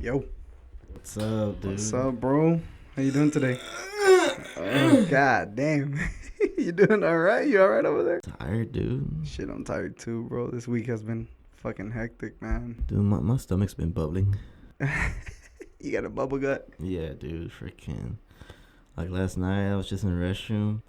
Yo, What's up, dude? what's up, bro? How you doing today? Oh, god damn. You doing all right? You all right over there? Tired, dude. Shit, I'm tired too, bro. This week has been fucking hectic, man. Dude, my stomach's been bubbling. You got a bubble gut? Yeah, dude, freaking. Like last night, I was just in the restroom,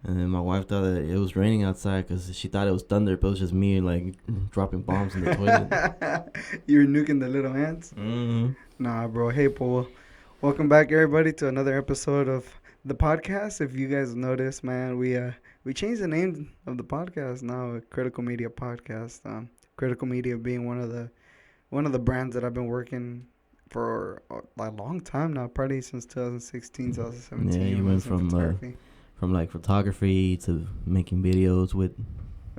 and then my wife thought that it was raining outside because she thought it was thunder, but it was just me, like, dropping bombs in the toilet. You're nuking the little ants? Mm-hmm. Nah, bro. Hey, Paul. Welcome back, everybody, to another episode of the podcast. If you guys noticed, man, we changed the name of the podcast now, Critical Media Podcast. Critical Media being one of the brands that I've been working for a long time now, probably since 2016, 2017. Yeah, you when I went was in photography. from like photography to making videos with.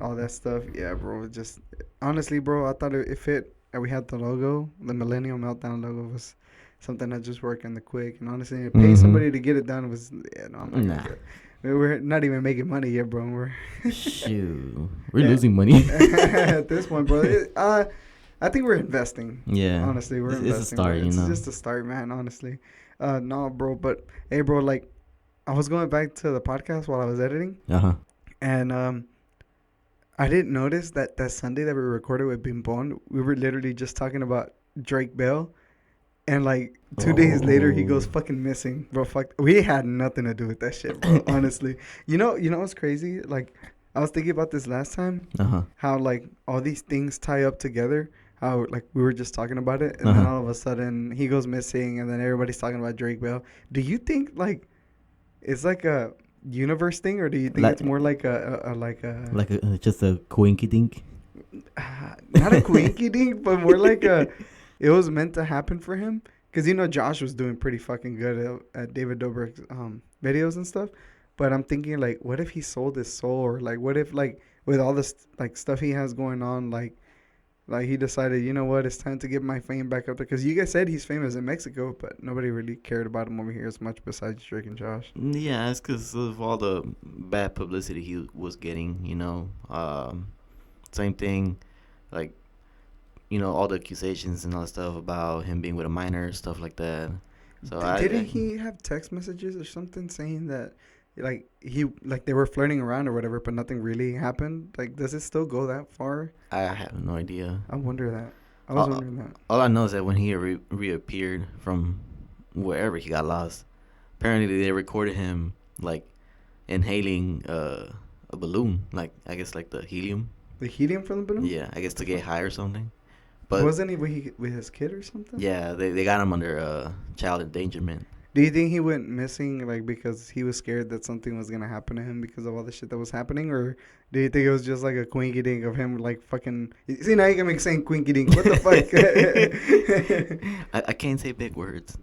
All that stuff. Yeah, bro. Just honestly, bro, I thought it fit. And we had the logo, the Millennial Meltdown logo was something that just worked in the quick. And honestly, to pay somebody to get it done was, yeah, no, I'm not Nah. gonna do it. We're not even making money yet, bro. Shoot, we're Yeah. losing money. At this point, bro. I think we're investing. Yeah, Honestly, we're it's investing. a start, bro. you It's know. just a start, man. Honestly, no, bro. But hey, bro, like, I was going back to the podcast while I was editing, and I didn't notice that Sunday that we recorded with Bimbon, we were literally just talking about Drake Bell. And like 2 days later, he goes Oh. fucking missing, bro. Fuck, we had nothing to do with that shit, bro. Honestly, you know what's crazy? Like, I was thinking about this last time, how like all these things tie up together. How like we were just talking about it, and then all of a sudden he goes missing, and then everybody's talking about Drake Bell. Do you think like it's like a universe thing, or do you think Like- it's more like a Like just a coinky dink. not a quinky dink, but more like it was meant to happen for him. Because, Josh was doing pretty fucking good at David Dobrik's videos and stuff. But I'm thinking, like, what if he sold his soul? Or, like, what if, like, with all this, like, stuff he has going on, like he decided, you know what, it's time to get my fame back up there. Because you guys said he's famous in Mexico, but nobody really cared about him over here as much besides Drake and Josh. Yeah, it's because of all the bad publicity he was getting, Same thing, like, all the accusations and all that stuff about him being with a minor, stuff like that. So Didn't he have text messages or something saying that, like, they were flirting around or whatever, but nothing really happened? Like, does it still go that far? I have no idea. I wonder that. I was wondering that. All I know is that when he reappeared from wherever he got lost, apparently they recorded him, like, inhaling a balloon, like, I guess, like the helium. The helium from the balloon? Yeah, I guess to get high or something. But Wasn't he with his kid or something? yeah, they got him under child endangerment. Do you think he went missing, like, because he was scared that something was going to happen to him because of all the shit that was happening? Or do you think it was just, like, a quinky dink of him, like, fucking... See, now you can make saying quinky dink. What the fuck? I can't say big words.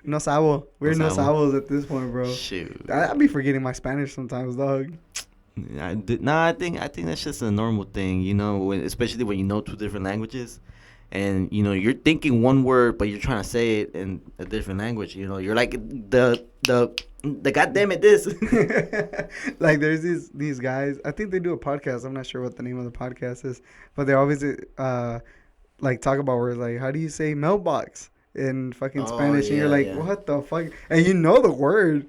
No sabo. We're no No sabo. sabos at this point, bro. Shoot. I'd be forgetting my Spanish sometimes, dog. I think that's just a normal thing, especially when you know two different languages, and you're thinking one word but you're trying to say it in a different language. You're like the goddamn it this. Like, there's these guys. I think they do a podcast. I'm not sure what the name of the podcast is, but they always like talk about words like, how do you say mailbox in fucking Spanish? And you're like, what the fuck? And you know the word,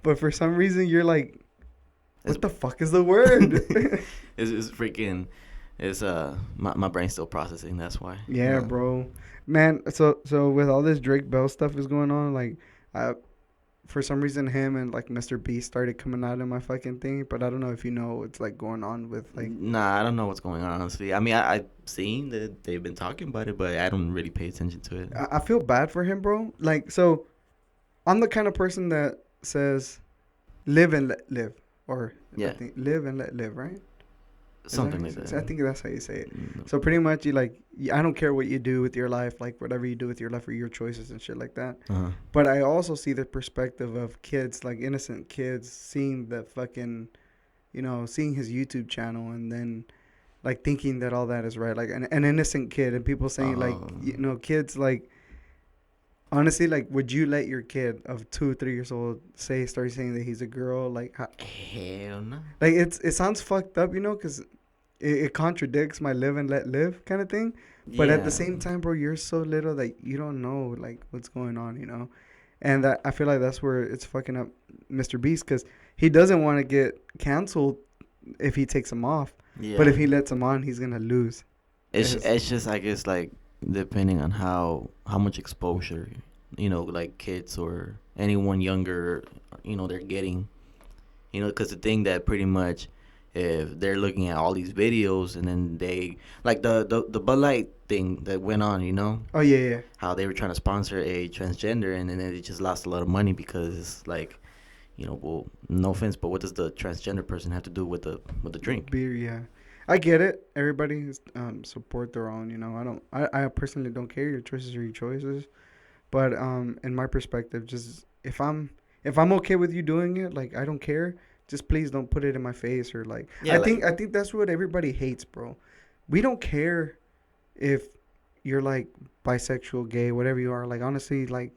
but for some reason you're like, what the fuck is the word? It's freaking. It's my brain's still processing. That's why. Yeah, bro. Man, so with all this Drake Bell stuff is going on, like, for some reason him and like Mr.beast started coming out in my fucking thing, but I don't know if you know what's like going on with like. Nah, I don't know what's going on, honestly. I mean, I've seen that they've been talking about it, but I don't really pay attention to it. I feel bad for him, bro. Like, so I'm the kind of person that says live and let live. Or Yeah. I think live and let live, right? Something like that. I think that's how you say it. So pretty much, I don't care what you do with your life, like whatever you do with your life or your choices and shit like that. But I also see the perspective of kids, like innocent kids, seeing the fucking, seeing his YouTube channel and then, like, thinking that all that is right, like an innocent kid, and people saying kids like. Honestly, like, would you let your kid of 2 or 3 years old start saying that he's a girl? Like, hell no. Like, it sounds fucked up, because it contradicts my live and let live kind of thing. But at the same time, bro, you're so little that you don't know like what's going on, you know. And that I feel like that's where it's fucking up Mr.beast, because he doesn't want to get canceled if he takes him off. Yeah. But if he lets him on, he's gonna lose. It's just, I guess, like, depending on how much exposure, like kids or anyone younger, they're getting, because the thing that pretty much, if they're looking at all these videos and then they, like the Bud Light thing that went on, Oh, yeah. How they were trying to sponsor a transgender, and then they just lost a lot of money because, like, well, no offense, but what does the transgender person have to do with the drink? Beer, yeah. I get it. Everybody support their own, I personally don't care. Your choices are your choices. But in my perspective, just if I'm okay with you doing it, like, I don't care. Just please don't put it in my face, or like, yeah, I think that's what everybody hates, bro. We don't care if you're like bisexual, gay, whatever you are. Like, honestly, like,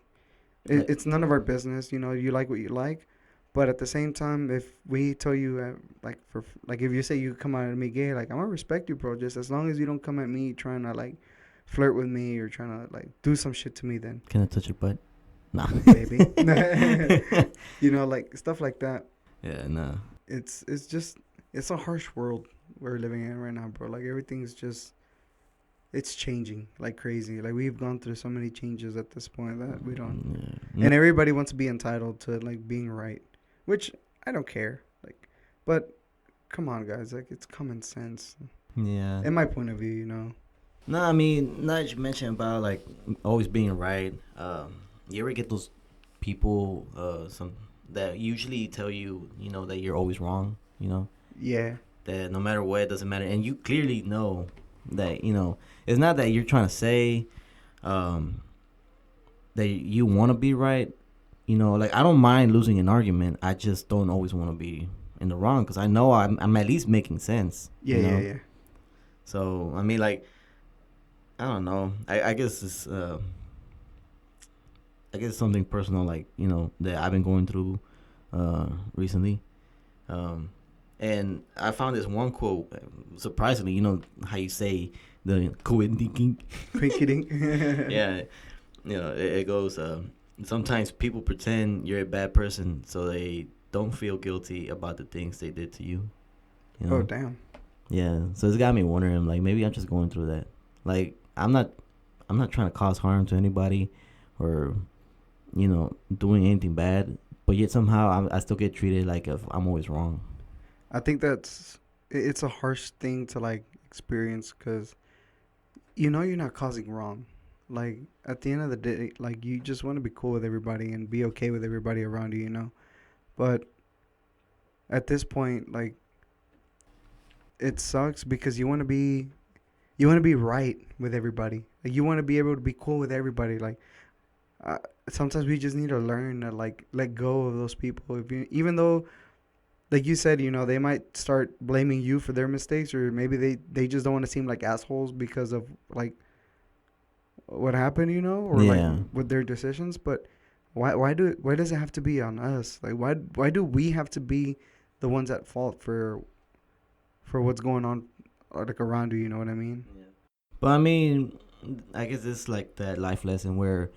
it's none of our business. You like what you like. But at the same time, if we tell you, if you say you come at me gay, like, I'm gonna respect you, bro. Just as long as you don't come at me trying to like flirt with me or trying to like do some shit to me, then. Can I touch your butt? Nah. Baby. Like stuff like that. Yeah, no. It's a harsh world we're living in right now, bro. Like, everything's just, it's changing like crazy. Like, we've gone through so many changes at this point that we don't. Yeah. And everybody wants to be entitled to like being right, which I don't care. Like, but come on, guys. Like, it's common sense. Yeah. In my point of view, No, I mean, now that you mentioned about like always being right, you ever get those people, that usually tell you, that you're always wrong, Yeah. That no matter what, it doesn't matter. And you clearly know that, it's not that you're trying to say that you want to be right. Like, I don't mind losing an argument. I just don't always want to be in the wrong, because I know I'm at least making sense. Yeah, yeah. So, I mean, like, I don't know. I guess it's something personal, like, that I've been going through recently. And I found this one quote, surprisingly, how you say the quinking. Yeah. It goes, sometimes people pretend you're a bad person so they don't feel guilty about the things they did to you. Oh, damn. Yeah. So it's got me wondering, like, maybe I'm just going through that. Like, I'm not trying to cause harm to anybody or, doing anything bad, but yet somehow I still get treated like if I'm always wrong. I think it's a harsh thing to like experience, because you're not causing wrong. Like, at the end of the day, like, you just want to be cool with everybody and be okay with everybody around you, But at this point, like, it sucks because you want to be right with everybody. Like, you want to be able to be cool with everybody. Like, sometimes we just need to learn to like let go of those people. Even though, like you said, they might start blaming you for their mistakes, or maybe they just don't want to seem like assholes because of like what happened, or like with their decisions. But why does it have to be on us? Like, why do we have to be the ones at fault for what's going on, like, around you? You know what I mean? Yeah. But I mean, I guess it's like that life lesson where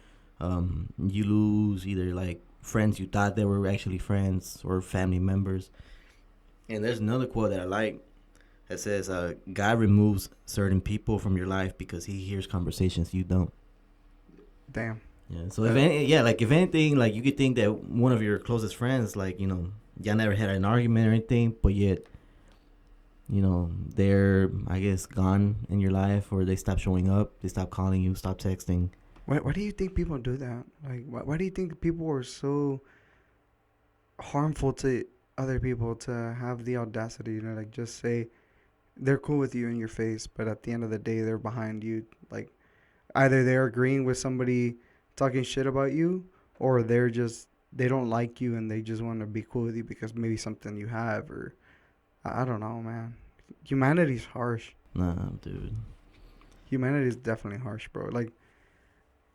you lose either like friends you thought they were actually friends or family members. And there's another quote that I like that says, God removes certain people from your life because he hears conversations you don't. Damn. Yeah. So if anything, like, you could think that one of your closest friends, like, y'all never had an argument or anything, but yet, they're, I guess, gone in your life, or they stop showing up, they stop calling you, stop texting. Why do you think people do that? Like, why do you think people are so harmful to other people to have the audacity to like just say they're cool with you in your face, but at the end of the day they're behind you? Like, either they're agreeing with somebody talking shit about you, or they don't like you and they just want to be cool with you because maybe something you have, or I don't know, man. Humanity's harsh. Nah, dude. Humanity is definitely harsh, bro. Like,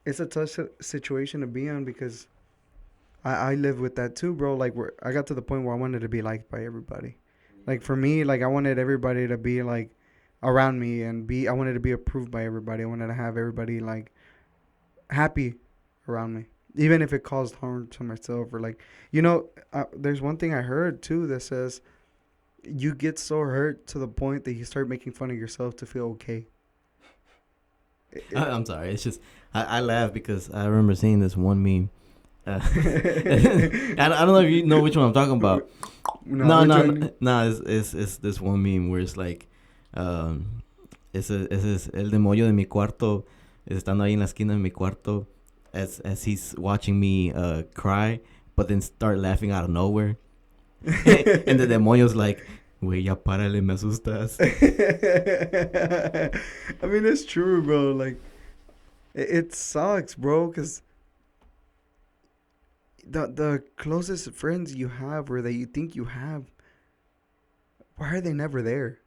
it's a tough situation to be in, because I live with that too, bro. Like, I got to the point where I wanted to be liked by everybody. Like, for me, like, I wanted everybody to be like, around me and I wanted to be approved by everybody. I wanted to have everybody like happy around me, even if it caused harm to myself or like, there's one thing I heard too that says you get so hurt to the point that you start making fun of yourself to feel okay. I'm sorry. It's just I laugh because I remember seeing this one meme. I don't know if you know which one I'm talking about. No. It's this one meme where it's like, ese es el demonio de mi cuarto, estando ahí en la esquina de mi cuarto, as he's watching me cry, but then start laughing out of nowhere, and the demonio's like, "Güey, ya párale, me asustas." I mean, it's true, bro. Like, it sucks, bro, because the closest friends you have or that you think you have, why are they never there?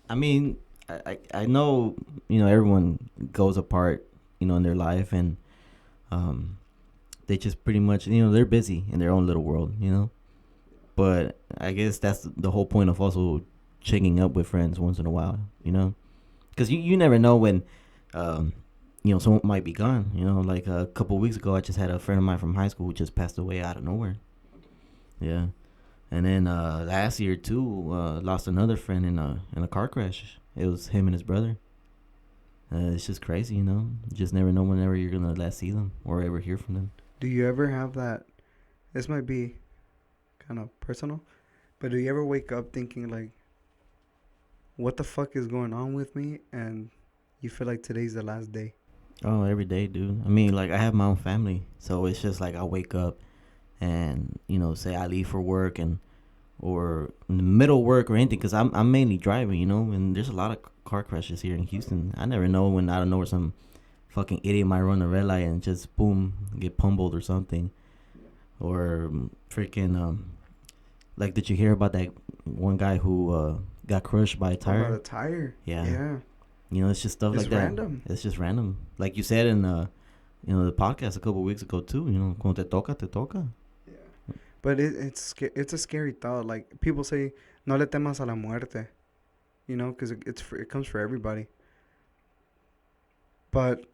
I mean, I know, everyone goes apart, in their life, and they just pretty much, they're busy in their own little world, But I guess that's the whole point of also checking up with friends once in a while, Because you never know when, someone might be gone, Like a couple of weeks ago, I just had a friend of mine from high school who just passed away out of nowhere. Yeah. And then last year, too, lost another friend in a car crash. It was him and his brother. It's just crazy, You just never know whenever you're going to last see them or ever hear from them. Do you ever have that? This might be kind of personal, but do you ever wake up thinking like, what the fuck is going on with me? And you feel like today's the last day? Oh, every day, dude. I mean, like, I have my own family. So it's just like I wake up and, say I leave for work or in the middle of work or anything, because I'm mainly driving, and there's a lot of car crashes here in Houston. I never know when out of nowhere some fucking idiot might run a red light and just boom, get pummeled or something. Or freaking like, did you hear about that one guy who got crushed by a tire? About a tire? Yeah. It's just stuff like that. Random. It's just random. Like you said in the podcast a couple of weeks ago too. Cuando te toca, te toca. Yeah. But it's a scary thought. Like, people say, no le temas a la muerte. Because it comes for everybody. But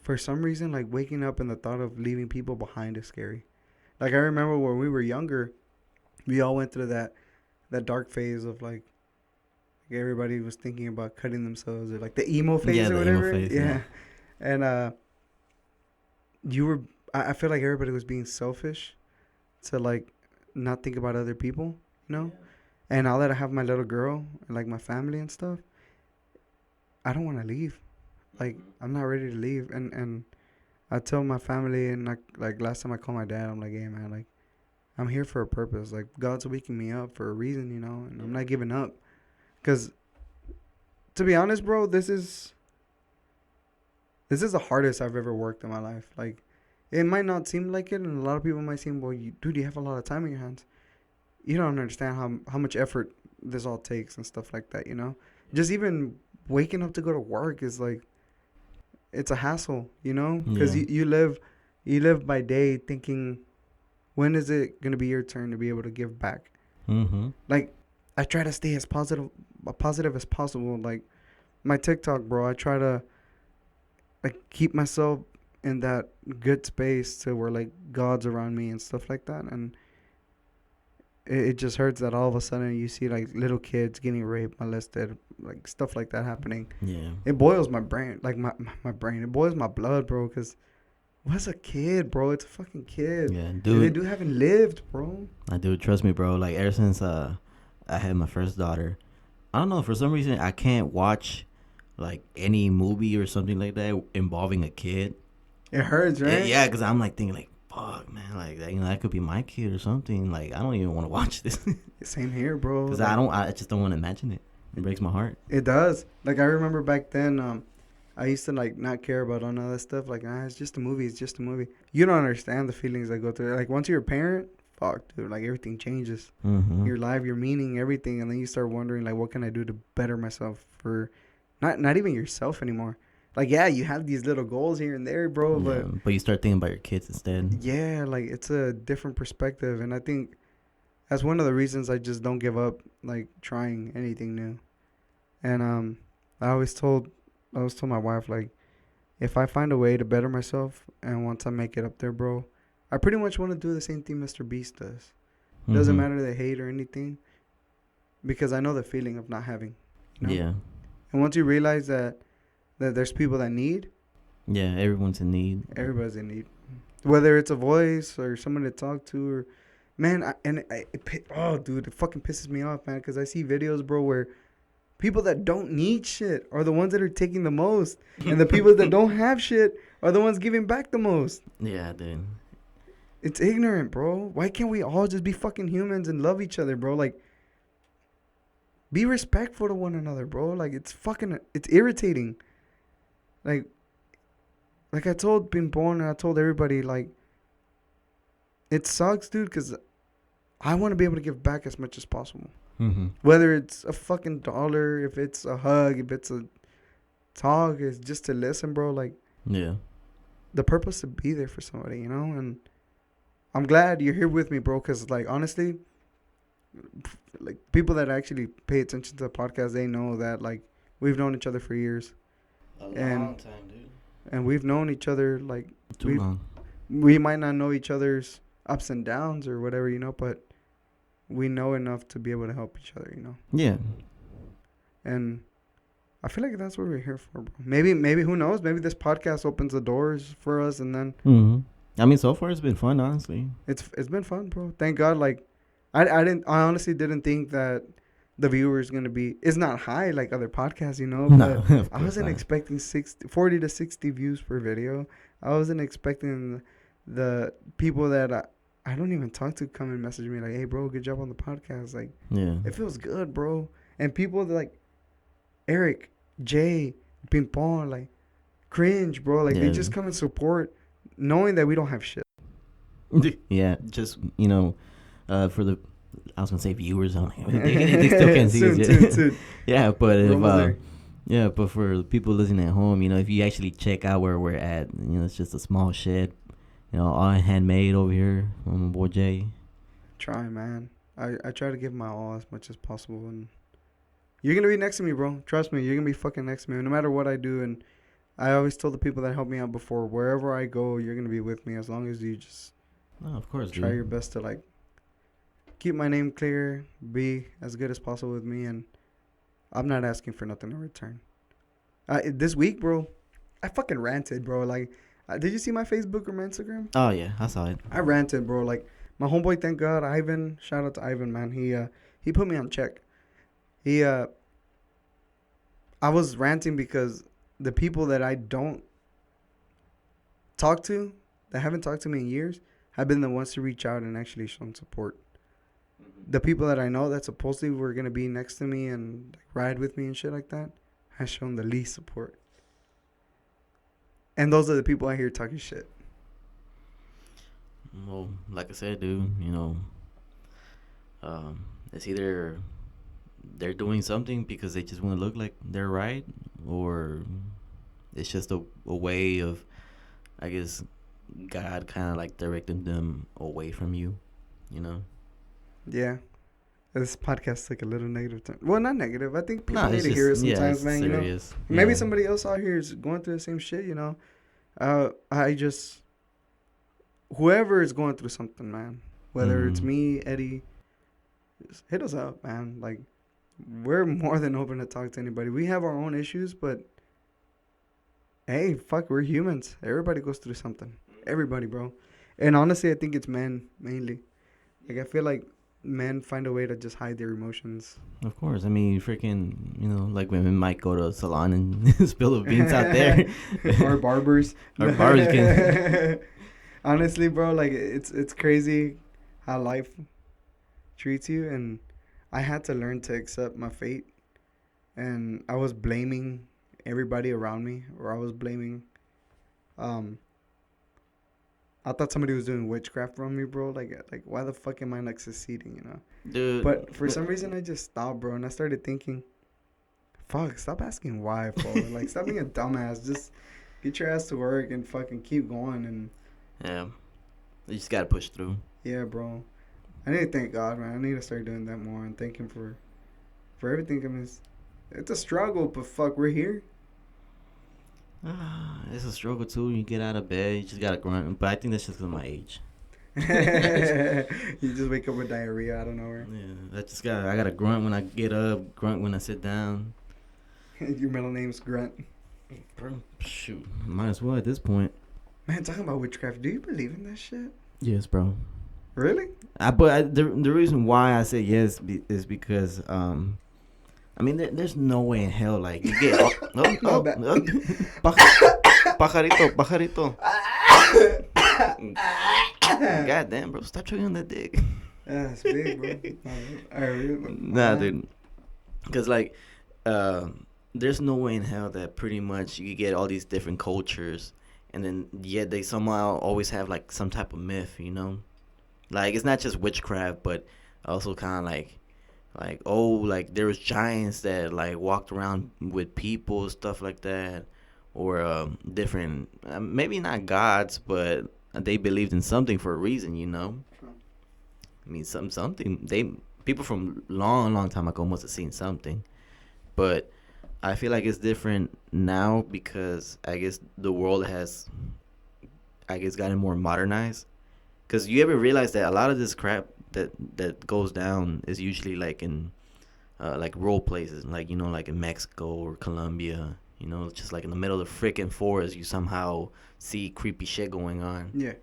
for some reason, like, waking up and the thought of leaving people behind is scary. Like, I remember when we were younger, we all went through that dark phase of like everybody was thinking about cutting themselves, or like the emo phase or whatever. Emo phase, yeah. And I feel like everybody was being selfish to like not think about other people, Yeah. And now that I have my little girl and like my family and stuff, I don't want to leave. Like, I'm not ready to leave. And I tell my family, and like last time I called my dad, I'm like, hey man, like, I'm here for a purpose. Like, God's waking me up for a reason, and I'm not giving up. Because to be honest, bro, this is the hardest I've ever worked in my life. Like, it might not seem like it, and a lot of people might seem, well, you have a lot of time in your hands. You don't understand how much effort this all takes and stuff like that, Just even waking up to go to work is like, it's a hassle, Because you live by day thinking, when is it going to be your turn to be able to give back? Mm-hmm. Like, I try to stay as positive as possible. Like, my TikTok, bro, I try to like keep myself in that good space to where like God's around me and stuff like that. And it just hurts that all of a sudden you see like little kids getting raped, molested, like stuff like that happening. Yeah. It boils my brain, like my brain. It boils my blood, bro, because what's a kid, bro? It's a fucking kid. Yeah, dude. They haven't lived, bro. I do. Trust me, bro. Like, ever since I had my first daughter, I don't know, for some reason I can't watch like any movie or something like that involving a kid. It hurts, right? Yeah, because I'm like thinking like, fuck, man, like, that could be my kid or something. Like, I don't even want to watch this. Same here, bro. Because like, I just don't want to imagine it. It breaks my heart. It does. Like, I remember back then, I used to like not care about all that stuff. Like, it's just a movie. It's just a movie. You don't understand the feelings I go through. Like, once you're a parent, fuck, dude. Like, everything changes. Mm-hmm. Your life, your meaning, everything, and then you start wondering, like, what can I do to better myself for, not even yourself anymore. Like, yeah, you have these little goals here and there, bro, but you start thinking about your kids instead. Yeah, like, it's a different perspective, and I think that's one of the reasons I just don't give up like trying anything new. And I always told my wife, like, if I find a way to better myself and once I make it up there, bro, I pretty much want to do the same thing Mr.beast does. Doesn't matter the hate or anything, because I know the feeling of not having. You know? Yeah. And once you realize that there's people that need. Yeah, everyone's in need. Everybody's in need. Whether it's a voice or someone to talk to, or man, oh dude, it fucking pisses me off, man, because I see videos, bro, where people that don't need shit are the ones that are taking the most, and the people that don't have shit are the ones giving back the most. Yeah, dude. It's ignorant, bro. Why can't we all just be fucking humans and love each other, bro? Like, be respectful to one another, bro. Like, it's irritating. Like I told Pimpon and I told everybody, like, it sucks, dude, because I want to be able to give back as much as possible. Mm-hmm. Whether it's a fucking dollar, if it's a hug, if it's a talk, it's just to listen, bro. Like, yeah, the purpose to be there for somebody, you know? And I'm glad you're here with me, bro, because, like, honestly, like, people that actually pay attention to the podcast, they know that, like, we've known each other for years. A long time, dude. And we've known each other, like, Too long. We might not know each other's ups and downs or whatever, you know, but we know enough to be able to help each other, you know. Yeah. And I feel like that's what we're here for, bro. Maybe who knows? Maybe this podcast opens the doors for us, and then. Mm-hmm. I mean, so far it's been fun, honestly. It's been fun, bro. Thank God. Like, I honestly didn't think that the viewers gonna be. It's not high like other podcasts, you know. No, But I wasn't expecting 40 to 60 views per video. I wasn't expecting the people that I don't even talk to come and message me like, "Hey, bro, good job on the podcast." Like, yeah, it feels good, bro. And people that, like Eric, Jay, Pimpon, like, cringe, bro. Like, they just come and support, knowing that we don't have shit. Yeah, just, you know, for the, I was gonna say viewers, they still can't see us yet. Soon. Yeah, but but for the people listening at home, you know, if you actually check out where we're at, you know, it's just a small shed, you know, all handmade over here from my boy Jay. Try, man. I try to give my all as much as possible, and you're gonna be next to me, bro. Trust me, you're gonna be fucking next to me, no matter what I do. And I always told the people that helped me out before, wherever I go, you're gonna be with me as long as you just of course, try your best to, like, keep my name clear, be as good as possible with me, and I'm not asking for nothing in return. This week, bro, I fucking ranted, bro. Like, did you see my Facebook or my Instagram? Oh yeah, I saw it. I ranted, bro. Like, my homeboy, thank God, Ivan. Shout out to Ivan, man. He put me on check. I was ranting because the people that I don't talk to, that haven't talked to me in years, have been the ones to reach out and actually show support. The people that I know that supposedly were going to be next to me and, like, ride with me and shit like that has shown the least support. And those are the people I hear talking shit. Well, like I said, dude, you know, it's either they're doing something because they just want to look like they're right, or it's just a way of, I guess, God kind of like directing them away from you, you know? Yeah. This podcast took a little negative turn. Well, not negative. I think people need to hear it sometimes, man. Serious. You know? Maybe somebody else out here is going through the same shit, you know? Whoever is going through something, man, whether it's me, Eddie, just hit us up, man. Like, we're more than open to talk to anybody. We have our own issues, but hey, fuck, we're humans. Everybody goes through something. Everybody, bro. And honestly, I think it's men mainly. Like, I feel like men find a way to just hide their emotions. Of course. I mean, freaking, you know, like women might go to a salon and spill the beans out there. Or barbers. Or barbers can. Honestly, bro, like, it's crazy how life treats you. And I had to learn to accept my fate. And I was blaming everybody around me. Or I was blaming... I thought somebody was doing witchcraft on me, bro. Like, why the fuck am I not succeeding, you know? Dude. But for some reason, I just stopped, bro. And I started thinking, fuck, stop asking why, bro. Like, stop being a dumbass. Just get your ass to work and fucking keep going. And yeah. You just got to push through. Yeah, bro. I need to thank God, man. I need to start doing that more and thank Him for everything. I mean, it's a struggle, but fuck, we're here. It's a struggle too. You get out of bed, you just gotta grunt. But I think that's just because of my age. You just wake up with diarrhea out of nowhere. Yeah, I gotta grunt when I get up, grunt when I sit down. Your middle name's Grunt. Bro, shoot, might as well at this point. Man, talking about witchcraft, do you believe in that shit? Yes, bro. Really? The reason why I say yes is because I mean there's no way in hell like you get pajarito. God damn, bro, stop chewing on that dick. Yeah, it's big, bro. Nah, dude, because like there's no way in hell that pretty much you get all these different cultures, and then yet they somehow always have like some type of myth, you know. Like, it's not just witchcraft, but also kind of like, oh, like, there was giants that, like, walked around with people, stuff like that. Or different, maybe not gods, but they believed in something for a reason, you know? I mean, people from long time ago must have seen something. But I feel like it's different now because I guess the world has, gotten more modernized. Because you ever realize that a lot of this crap that goes down is usually like in like rural places, like, you know, like in Mexico or Colombia, you know, just like in the middle of the freaking forest, you somehow see creepy shit going on. Yeah.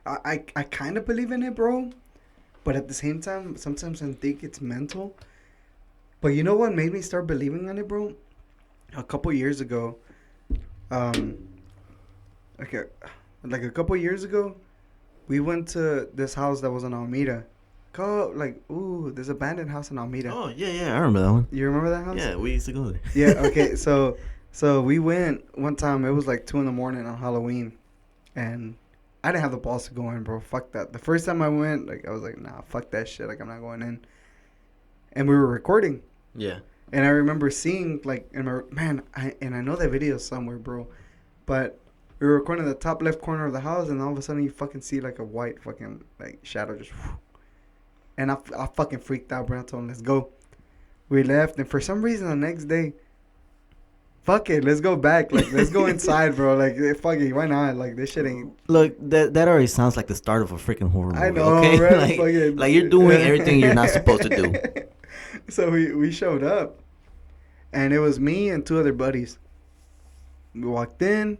I kind of believe in it, bro. But at the same time, sometimes I think it's mental. But you know what made me start believing in it, bro? A couple years ago, okay, like a couple years ago, we went to this house that was in Alameda. This abandoned house in Alameda. Oh, yeah, I remember that one. You remember that house? Yeah, we used to go there. Yeah, okay, so we went one time, it was like 2 a.m. on Halloween, and I didn't have the balls to go in, bro. Fuck that. The first time I went, like, I was like, nah, fuck that shit, like, I'm not going in. And we were recording. Yeah. And I remember seeing, like, I know that video somewhere, bro, but we were recording the top left corner of the house, and all of a sudden you fucking see like a white fucking like shadow just, and I fucking freaked out, bro. I told him, let's go. We left, and for some reason the next day, fuck it, let's go back. Like, let's go inside, bro. Like, fuck it, why not? Like, this shit ain't. Look, that already sounds like the start of a freaking horror movie. I know, okay? right? like you're doing everything you're not supposed to do. So we showed up, and it was me and 2 other buddies. We walked in.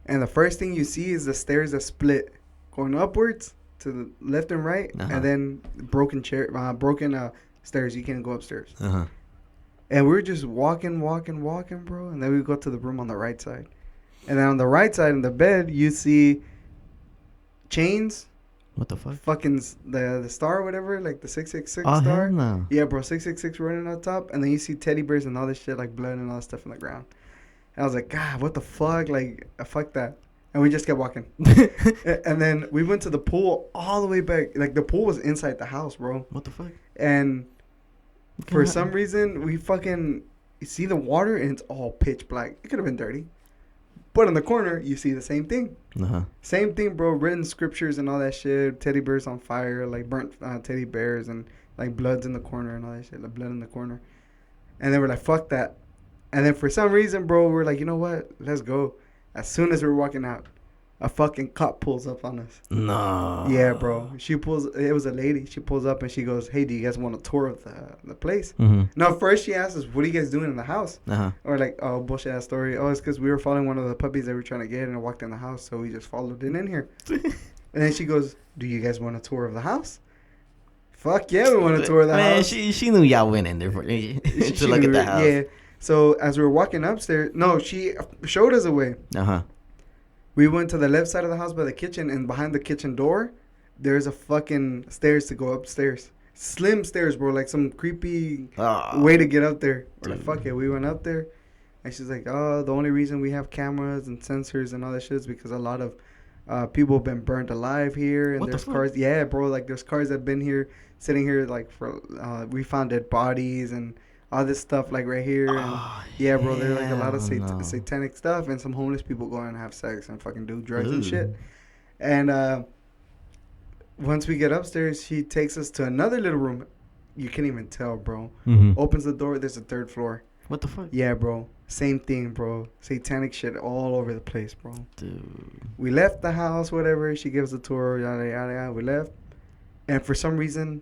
And the first thing you see is the stairs that split, going upwards to the left and right, and then broken stairs. You can't go upstairs. And we were just walking, bro. And then we go to the room on the right side, and then on the right side in the bed you see chains. What the fuck? Fucking the star or whatever, like the 666 star. Hell no. Yeah, bro, 666 running on top, and then you see teddy bears and all this shit, like blood and all that stuff in the ground. And I was like, God, what the fuck? Like, fuck that. And we just kept walking. And then we went to the pool all the way back. Like, the pool was inside the house, bro. What the fuck? And for some reason, we fucking see the water, and it's all pitch black. It could have been dirty. But in the corner, you see the same thing. Same thing, bro. Written scriptures and all that shit. Teddy bears on fire, like burnt teddy bears, and like bloods in the corner and all that shit. Like blood in the corner. And then we're like, fuck that. And then for some reason, bro, we're like, you know what? Let's go. As soon as we're walking out, a fucking cop pulls up on us. No. Yeah, bro. It was a lady. She pulls up and she goes, hey, do you guys want a tour of the place? No, first she asks us, what are you guys doing in the house? Or like, oh, bullshit ass story. Oh, it's because we were following one of the puppies that we were trying to get, and it walked in the house, so we just followed it in here. And then she goes, do you guys want a tour of the house? Fuck yeah, we want a tour of the house. She knew y'all went in there to look at the house. Yeah. So as we were walking upstairs, no, she showed us a way. We went to the left side of the house by the kitchen, and behind the kitchen door, there's a fucking stairs to go upstairs. Slim stairs, bro, like some creepy way to get up there. We're like, fuck it. We went up there, and she's like, oh, the only reason we have cameras and sensors and all that shit is because a lot of people have been burnt alive here, and there's cars. Yeah, bro, like there's cars that have been here, sitting here, like for we found dead bodies and all this stuff, like right here. And yeah, bro, there's like a lot of satanic stuff, and some homeless people going and have sex and fucking do drugs and shit. And once we get upstairs, she takes us to another little room. You can't even tell, bro. Mm-hmm. Opens the door. There's a third floor. What the fuck? Yeah, bro. Same thing, bro. Satanic shit all over the place, bro. Dude. We left the house, whatever. She gives a tour, yada, yada, yada. We left. And for some reason,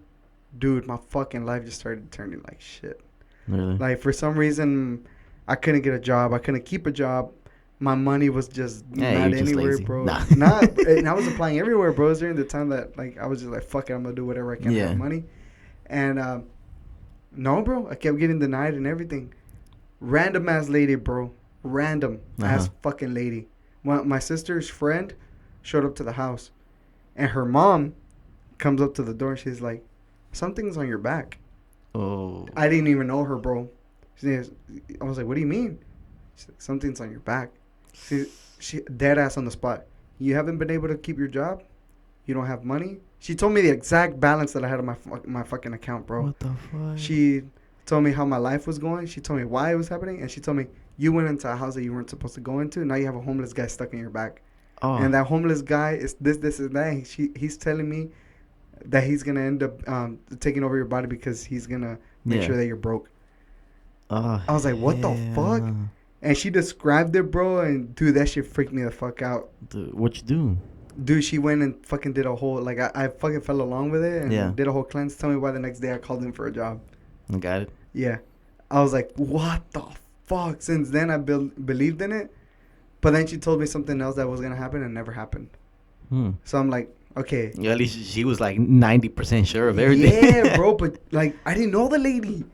dude, my fucking life just started turning like shit. Really? Like, for some reason, I couldn't get a job. I couldn't keep a job. My money was just not anywhere, lazy. bro. Nah. And I was applying everywhere, bro. It was during the time that, like, I was just like, fuck it, I'm going to do whatever I can to have money. And, no, bro. I kept getting denied and everything. Random ass lady, bro. Random ass fucking lady. My sister's friend showed up to the house. And her mom comes up to the door. She's like, something's on your back. Oh. I didn't even know her, bro. I was like, what do you mean? She's like, something's on your back. She dead ass on the spot. You haven't been able to keep your job? You don't have money? She told me the exact balance that I had on my fucking account, bro. What the fuck? She told me how my life was going. She told me why it was happening. And she told me, you went into a house that you weren't supposed to go into. Now you have a homeless guy stuck in your back. Oh. And that homeless guy is this, and that. He's telling me that he's going to end up taking over your body because he's going to make sure that you're broke. I was like, what the fuck? And she described it, bro. And, dude, that shit freaked me the fuck out. Dude, what you do? Dude, she went and fucking did a whole, like, I fucking fell along with it and did a whole cleanse. Tell me why the next day I called in for a job. I got it. Yeah. I was like, what the fuck? Since then, I believed in it. But then she told me something else that was going to happen and never happened. So I'm like, okay. Yeah, at least she was like 90% sure of everything. Yeah, bro. But, like, I didn't know the lady.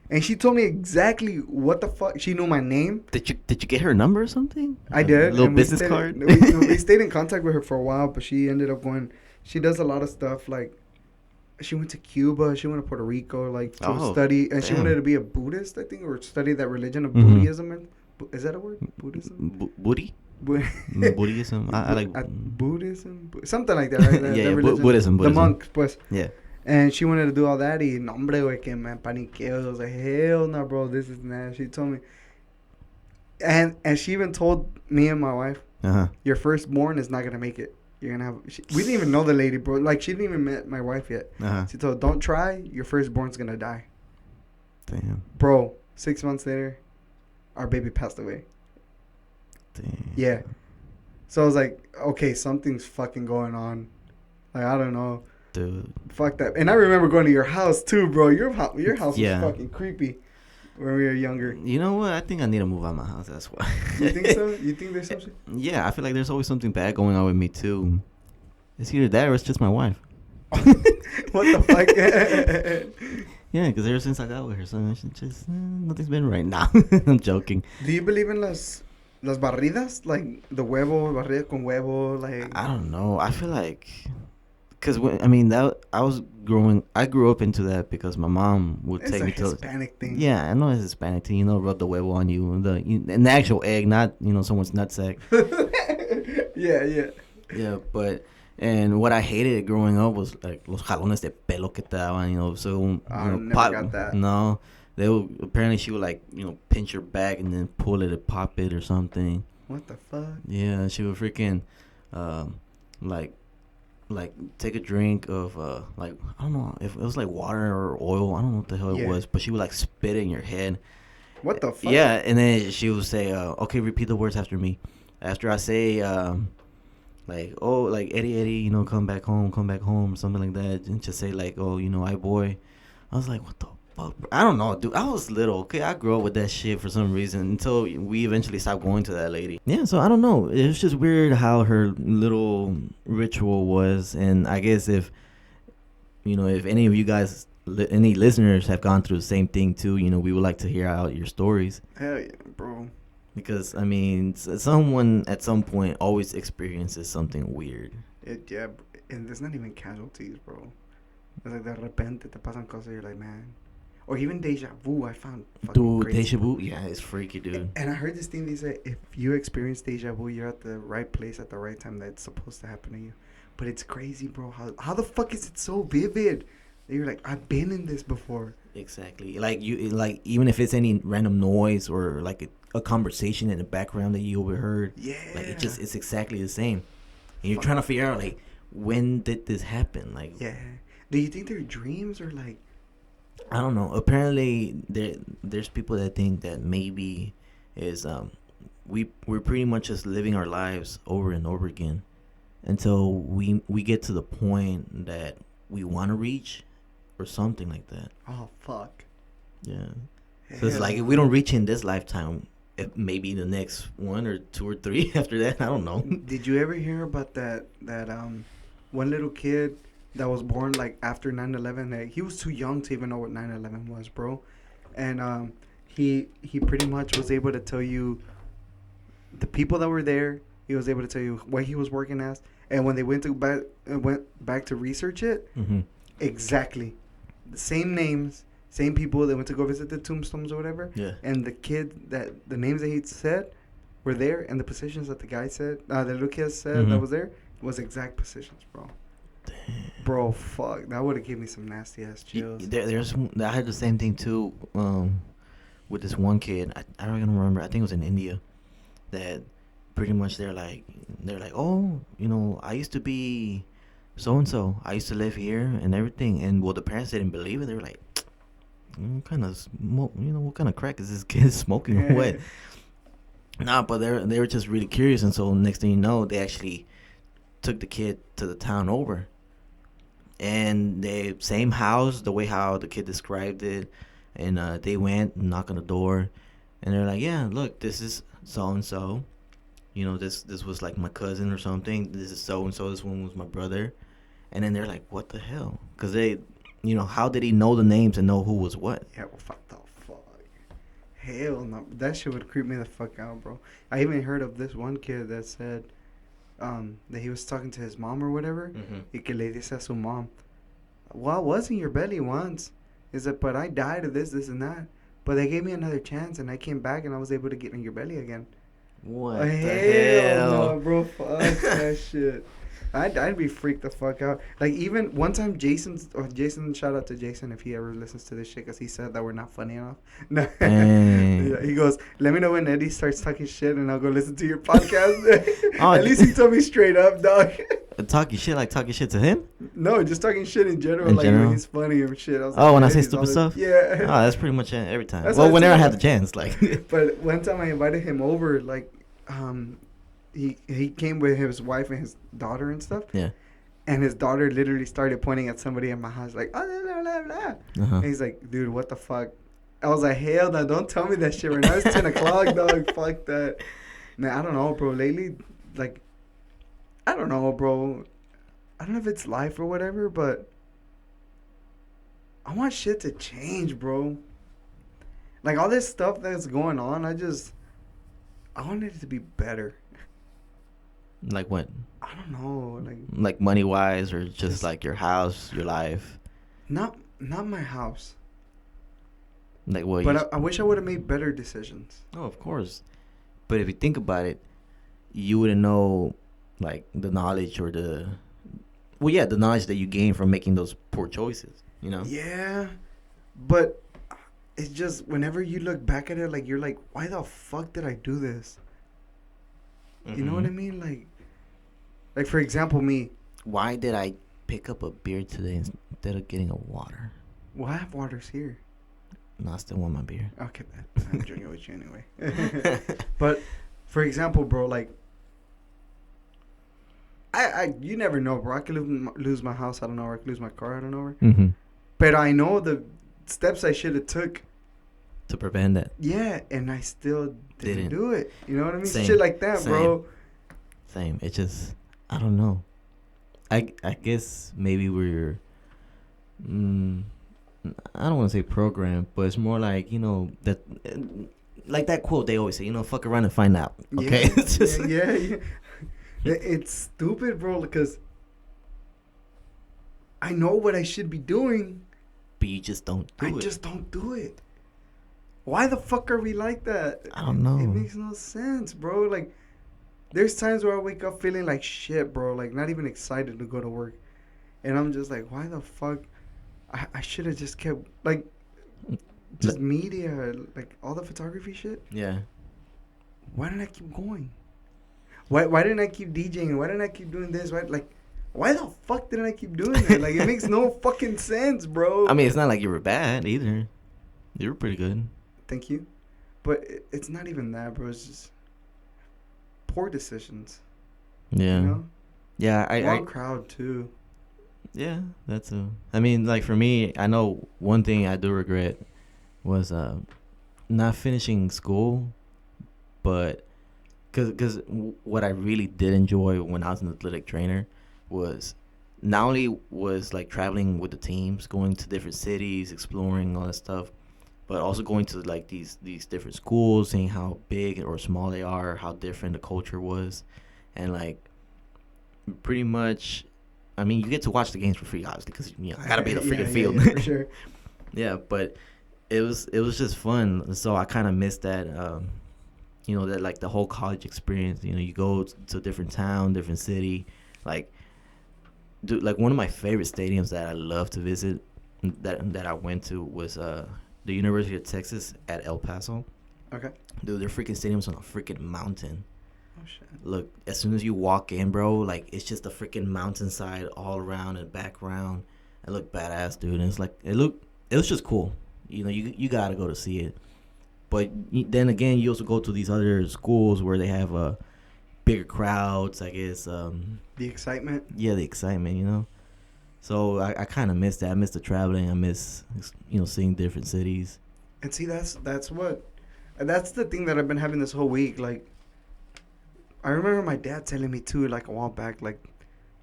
And she told me exactly what the fuck. She knew my name. Did you get her number or something? I did. A little business card? We stayed in contact with her for a while, but she ended up going. She does a lot of stuff. Like, she went to Cuba. She went to Puerto Rico, like, to study. And she wanted to be a Buddhist, I think, or study that religion of Buddhism. Is that a word? Buddhism? Booty? Buddhism? I like... Buddhism? Something like that, right? Yeah, Buddhism. The monks, pues. Yeah. And she wanted to do all that. Y, no, hombre, güey, que me paniqueo. I was like, hell no, bro. This is that. She told me. And she even told me and my wife, your firstborn is not going to make it. You're going to have... we didn't even know the lady, bro. Like, she didn't even met my wife yet. She told, don't try. Your firstborn's going to die. Damn. Bro, 6 months later, our baby passed away. Damn. Yeah. So I was like, okay, something's fucking going on. Like, I don't know. Dude. Fuck that. And I remember going to your house too, bro. Your house was fucking creepy when we were younger. You know what? I think I need to move out of my house. That's why. You think so? You think there's something? Yeah, I feel like there's always something bad going on with me too. It's either that or it's just my wife. What the fuck? Yeah, because ever since I got with her, so it's just nothing's been right now. I'm joking. Do you believe in las barridas? Like the huevo, barrida con huevo? Like, I don't know. I feel like... Because, I grew up into that because my mom would take me to... It's a Hispanic thing. Yeah, I know it's a Hispanic thing. You know, rub the huevo on you. And the actual egg, not, someone's nutsack. Yeah. Yeah, but... And what I hated growing up was, like, los jalones de pelo que te daban, So, I never got that. No. Apparently she would, like, pinch your back and then pull it and pop it or something. What the fuck? Yeah, she would freaking, like take a drink of I don't know if it was like water or oil. I don't know what the hell it was, but she would like spit it in your head. What the fuck? Yeah, and then she would say, "Okay, repeat the words after me." After I say, like Eddie, come back home, something like that, and just say like, "Oh, I boy." I was like, "What the fuck?" I don't know, dude. I was little. Okay, I grew up with that shit for some reason until we eventually stopped going to that lady. Yeah, so I don't know. It was just weird how her little ritual was, and I guess if any of you guys, any listeners have gone through the same thing too, we would like to hear out your stories. Hell yeah, bro. Because I mean, someone at some point always experiences something weird. Yeah, and there's not even casualties, bro. It's like de repente te pasan cosas, you're like, man. Or even deja vu, I found fucking crazy. Deja vu? Yeah, it's freaky, dude. And I heard this thing, they say, if you experience deja vu, you're at the right place at the right time that's supposed to happen to you. But it's crazy, bro. How the fuck is it so vivid? That you're like, I've been in this before. Exactly. Like, even if it's any random noise or, like, a conversation in the background that you overheard. Yeah. Like, it's exactly the same. And you're trying to figure out, like, when did this happen? Like, Yeah. Do you think they're dreams or like? I don't know. Apparently, there's people that think that maybe is we're pretty much just living our lives over and over again until we get to the point that we want to reach, or something like that. Oh fuck. Yeah. So it's like if we don't reach in this lifetime, maybe the next one or two or three after that. I don't know. Did you ever hear about that one little kid that was born like after 9/11? Like, he was too young to even know what 9/11 was, bro. And he pretty much was able to tell you the people that were there. He was able to tell you what he was working as, and when they went back to research it, exactly the same names, same people. They went to go visit the tombstones or whatever. Yeah. And the names that he said were there, and the positions that the guy said, the little kid said that was there, was exact positions, bro. Damn. Bro, fuck, that would have given me some nasty ass chills. I had the same thing too. With this one kid, I don't even remember. I think it was in India. That pretty much they're like, oh, I used to be so and so. I used to live here and everything. And well, the parents didn't believe it. They were like, what kind of smoke? What kind of crack is this kid smoking or what? Nah, but they were just really curious, and so next thing you know, they actually took the kid to the town over. And the same house, the way how the kid described it, and they went and knocked on the door, and they're like, yeah, look, this is so and so. This was like my cousin or something. This is so and so. This one was my brother. And then they're like, what the hell? Because they, how did he know the names and know who was what? Yeah, well, fuck the fuck. Hell no. That shit would creep me the fuck out, bro. I even heard of this one kid that said that he was talking to his mom or whatever. Y que le dice a su mom, well, I was in your belly once. He said, but I died of this, and that. But they gave me another chance, and I came back, and I was able to get in your belly again. What the hell? No, bro. Fuck that shit. I'd be freaked the fuck out. Like, even one time, Jason, shout out to Jason if he ever listens to this shit, because he said that we're not funny enough. No. Yeah, he goes, let me know when Eddie starts talking shit, and I'll go listen to your podcast. At least he told me straight up, dog. Talking shit to him? No, just talking shit in general. When he's funny and shit. When I say stupid stuff? Yeah. Oh, that's pretty much it every time. Well, whenever I have the chance, like. But one time I invited him over, like, he came with his wife and his daughter and stuff. Yeah. And his daughter literally started pointing at somebody in my house, like, oh, blah, blah, blah. And he's like, dude, what the fuck? I was like, hell no, don't tell me that shit right now. It's 10 o'clock, dog. Fuck that. Man, I don't know, bro. Lately, like, I don't know, bro. I don't know if it's life or whatever, but I want shit to change, bro. Like, all this stuff that's going on, I want it to be better. Like what? I don't know. Like money wise, or just like your house, your life? Not my house. Like what? But I wish I would have made better decisions. Oh, of course. But if you think about it, you wouldn't know, like, the knowledge or the knowledge that you gain from making those poor choices, Yeah, but it's just whenever you look back at it, like, you're like, why the fuck did I do this? You know what I mean? Like for example, me. Why did I pick up a beer today instead of getting a water? Well, I have waters here. No, I still want my beer. Okay, man. I'm drinking with you anyway. But for example, bro, like, you never know, bro. I could lose my house out of nowhere. I could lose my car out of nowhere. But I know the steps I should have took to prevent that. Yeah, and I still didn't do it. You know what I mean? Same. Shit like that, bro. Same. It just, I don't know. I guess maybe we're, I don't want to say programmed, but it's more like, that, like that quote they always say, fuck around and find out. Okay? Yeah. It's stupid, bro, because I know what I should be doing. But you just don't do it. I just don't do it. Why the fuck are we like that? I don't know. It makes no sense, bro. Like, there's times where I wake up feeling like shit, bro. Like, not even excited to go to work. And I'm just like, why the fuck? I should have just kept, like, just media, like, all the photography shit. Yeah. Why didn't I keep going? Why didn't I keep DJing? Why didn't I keep doing this? Why Why the fuck didn't I keep doing it? Like, it makes no fucking sense, bro. I mean, it's not like you were bad either. You were pretty good. Thank you. But it's not even that, bro. It's just poor decisions. Yeah. You know? Yeah, Wrong crowd, too. Yeah, that's a... I mean, like, for me, I know one thing I do regret was not finishing school, but... Because what I really did enjoy when I was an athletic trainer was not only was like traveling with the teams, going to different cities, exploring all that stuff, but also going to like these different schools, seeing how big or small they are, how different the culture was, and like pretty much, I mean, you get to watch the games for free, obviously, because I gotta be in the freaking field. Yeah, for sure. Yeah, but it was just fun. So I kind of missed that. That like the whole college experience, you go to a different town, different city. Like, dude, like one of my favorite stadiums that I love to visit that I went to was the University of Texas at El Paso. Okay. Dude, their freaking stadium's on a freaking mountain. Oh, shit. Look, as soon as you walk in, bro, like it's just a freaking mountainside all around and background. It looked badass, dude. And it's like, it was just cool. You gotta go to see it. But then again, you also go to these other schools where they have bigger crowds, I guess. The excitement? Yeah, the excitement, So I kind of miss that. I miss the traveling. I miss, seeing different cities. And see, that's the thing that I've been having this whole week. Like, I remember my dad telling me, too, like, a while back, like,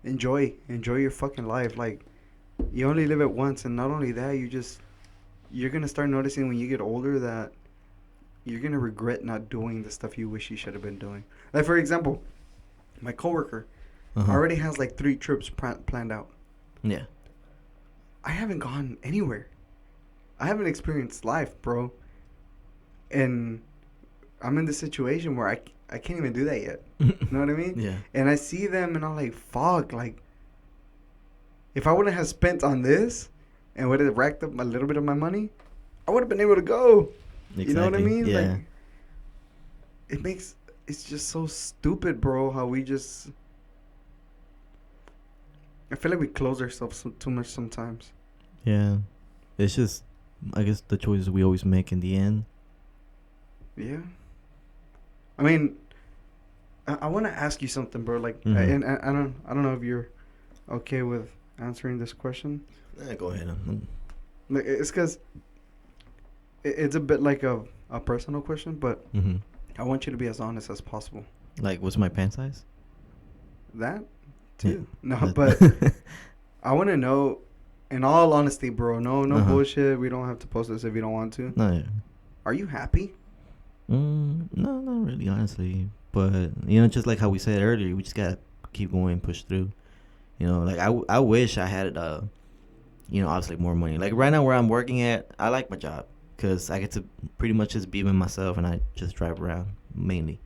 enjoy your fucking life. Like, you only live it once. And not only that, you're going to start noticing when you get older that you're going to regret not doing the stuff you wish you should have been doing. Like, for example, my coworker already has, like, 3 trips planned out. Yeah. I haven't gone anywhere. I haven't experienced life, bro. And I'm in this situation where I can't even do that yet. You know what I mean? Yeah. And I see them, and I'm like, fuck. Like, if I wouldn't have spent on this and would have racked up a little bit of my money, I would have been able to go. Exactly. You know what I mean? Yeah. Like, it's just so stupid, bro, how we just... I feel like we close ourselves too much sometimes. Yeah. It's just, I guess, the choices we always make in the end. Yeah. I mean, I want to ask you something, bro. Like, and I don't know if you're okay with answering this question. Go ahead. Like, it's because it's a bit like a personal question, but I want you to be as honest as possible. Like, what's my pant size? That too. Yeah. No, but I want to know, in all honesty, bro. No bullshit. We don't have to post this if you don't want to. No. Yeah. Are you happy? No, not really, honestly. But just like how we said earlier, we just gotta keep going, push through. Like I wish I had obviously more money. Like right now where I'm working at, I like my job because I get to pretty much just be with myself and I just drive around mainly.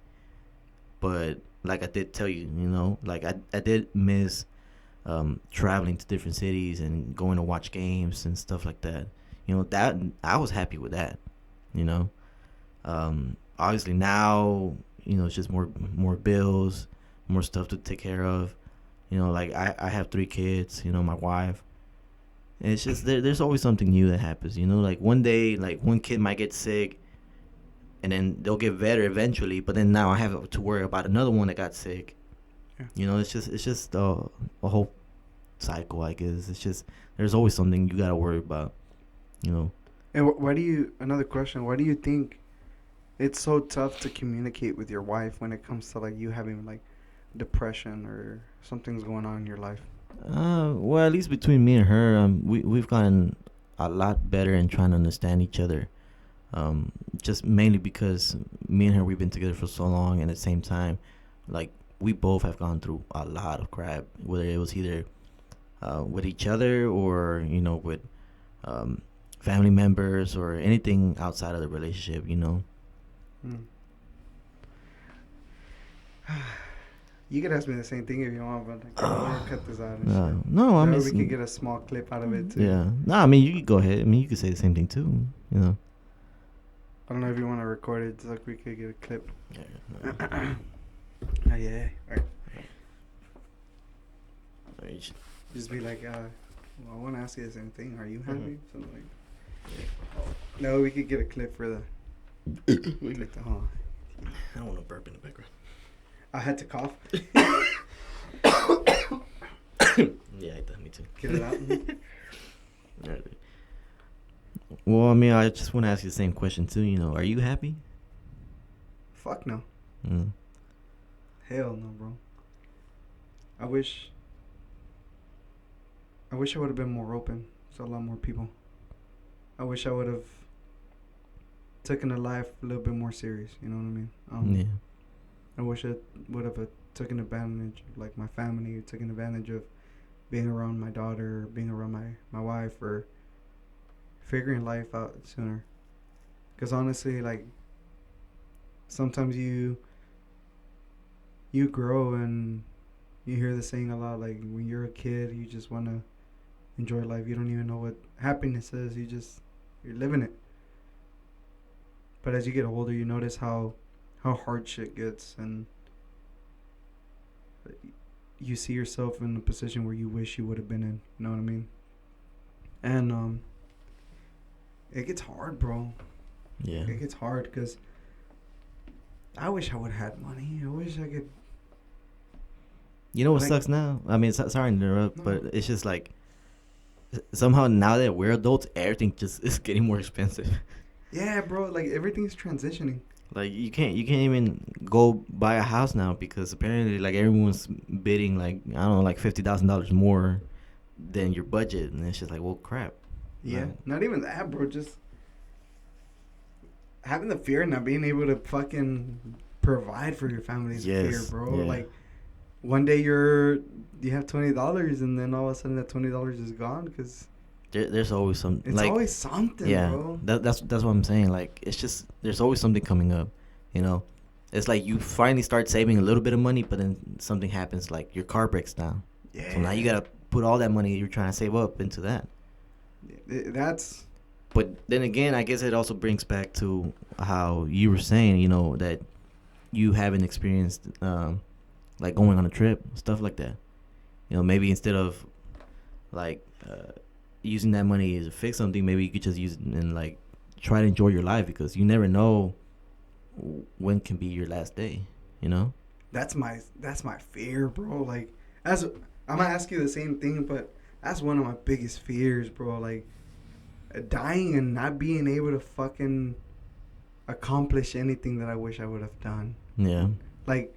But like I did tell you, like I did miss traveling to different cities and going to watch games and stuff like that. That I was happy with that. Obviously now, it's just more bills, more stuff to take care of. Like I have 3 kids, my wife. And it's just there's always something new that happens, like one day, like one kid might get sick and then they'll get better eventually, but then now I have to worry about another one that got sick. Yeah. It's just a whole cycle, I guess. It's just there's always something you got to worry about, And another question, why do you think it's so tough to communicate with your wife when it comes to like you having like depression or something's going on in your life? Well, at least between me and her, we've gotten a lot better in trying to understand each other. Just mainly because me and her, we've been together for so long, and at the same time, like we both have gone through a lot of crap, whether it was either with each other or with family members or anything outside of the relationship. You could ask me the same thing if you want, but like, I want to cut this out. And shit. No, I mean we could get a small clip out of it too. Yeah, no, I mean you could go ahead. I mean you could say the same thing too. I don't know if you want to record it, so like we could get a clip. Yeah. Yeah. All right. Just be like, well, I want to ask you the same thing. Are you happy? Mm-hmm. Something like that. No, we could get a clip for the. Like the I don't want to burp in the background. I had to cough. Yeah, I thought me too. Get it out. Well, I mean, I just want to ask you the same question too. You know, are you happy? Fuck no. Mm. Hell no, bro. I wish I would have been more open to a lot more people. I wish I would have taken a life a little bit more serious. You know what I mean? Yeah. I wish I would have taken advantage of like my family, taken advantage of being around my daughter, being around my wife, or figuring life out sooner. Because honestly, like, sometimes you grow and you hear the saying a lot, like, when you're a kid, you just want to enjoy life. You don't even know what happiness is. You're living it. But as you get older, you notice how hard shit gets, and you see yourself in a position where you wish you would have been in. You know what I mean? And it gets hard, bro. Yeah. It gets hard because I wish I would have had money. I wish I could. You know what sucks now? I mean, sorry to interrupt, but it's just like somehow now that we're adults, everything just is getting more expensive. Yeah, bro. Like, everything's transitioning. Like, you can't even go buy a house now because apparently, like, everyone's bidding, like, I don't know, like $50,000 more than your budget, and it's just like, well, crap. Yeah, not even that, bro. Just having the fear of not being able to fucking provide for your family's fear, bro. Yeah. Like, one day you have $20, and then all of a sudden that $20 is gone because there's always some. It's like, always something, bro. That's what I'm saying. Like, it's just there's always something coming up, you know. It's like you finally start saving a little bit of money, but then something happens, like your car breaks down. Yeah. So now you gotta put all that money you're trying to save up into that. That's. But then again, I guess it also brings back to how you were saying, you know, that you haven't experienced, like going on a trip, stuff like that. You know, maybe instead of like using that money to fix something, maybe you could just use it and like try to enjoy your life because you never know when can be your last day. You know. That's my fear, bro. Like, I'm gonna ask you the same thing, but that's one of my biggest fears, bro. Like, dying and not being able to fucking accomplish anything that I wish I would have done. Yeah. Like,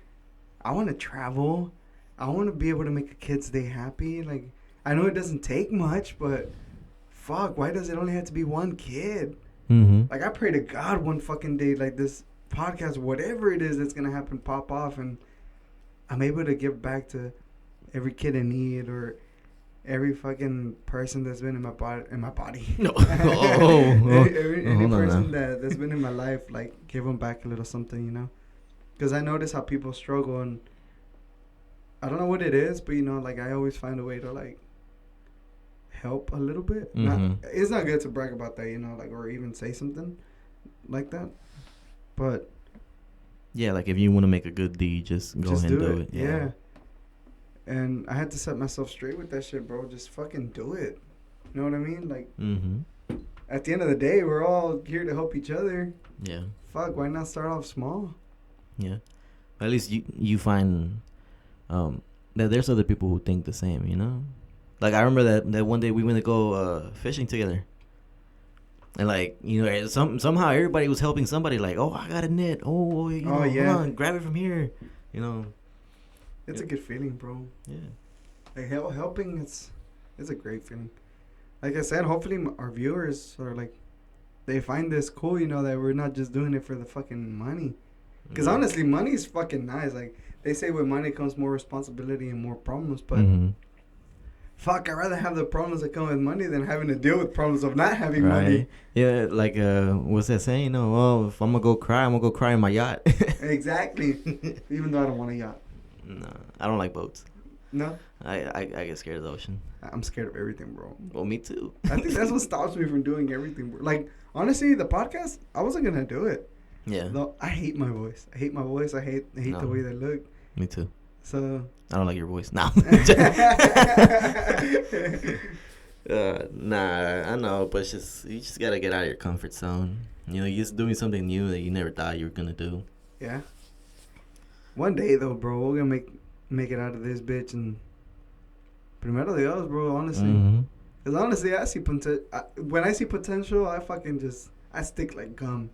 I want to travel. I want to be able to make a kid's day happy. Like, I know it doesn't take much, but fuck, why does it only have to be one kid? Mm-hmm. Like, I pray to God one fucking day, like, this podcast, whatever it is that's going to happen, pop off, and I'm able to give back to every kid in need or every fucking person that's been in my body. No. Any person that's been in my life, like, give them back a little something, you know? Because I notice how people struggle, and I don't know what it is, but, you know, like, I always find a way to, like, help a little bit. Mm-hmm. It's not good to brag about that, you know, like, or even say something like that. But yeah, like, if you want to make a good deed, just go ahead and do it. Yeah. And I had to set myself straight with that shit, bro. Just fucking do it. You know what I mean? Like, at the end of the day, we're all here to help each other. Yeah. Fuck, why not start off small? Yeah. At least you find that there's other people who think the same, you know? Like, I remember that one day we went to go fishing together. And, like, you know, somehow everybody was helping somebody. Like, oh, I got a net. Oh, you know, yeah. Come on, grab it from here. You know. It's a good feeling, bro. Yeah. Like, helping, it's a great feeling. Like I said, hopefully our viewers are, like, they find this cool, you know, that we're not just doing it for the fucking money. Because honestly, money is fucking nice. Like, they say with money comes more responsibility and more problems, but fuck, I'd rather have the problems that come with money than having to deal with problems of not having money. Yeah, like, what's that saying? You know, well, if I'm going to go cry, I'm going to go cry in my yacht. Exactly. Even though I don't want a yacht. No, I don't like boats. No? I get scared of the ocean. I'm scared of everything, bro. Well, me too. I think that's what stops me from doing everything, bro. Like, honestly, the podcast, I wasn't going to do it. Yeah. Though I hate my voice. I hate the way they look. Me too. So I don't like your voice. No. Nah, I know, but it's just you just gotta get out of your comfort zone. You know, you're just doing something new that you never thought you were gonna do. Yeah. One day though, bro, we're gonna make it out of this bitch and primero Dios, bro. Honestly, because honestly, I see when I see potential, I fucking I stick like gum.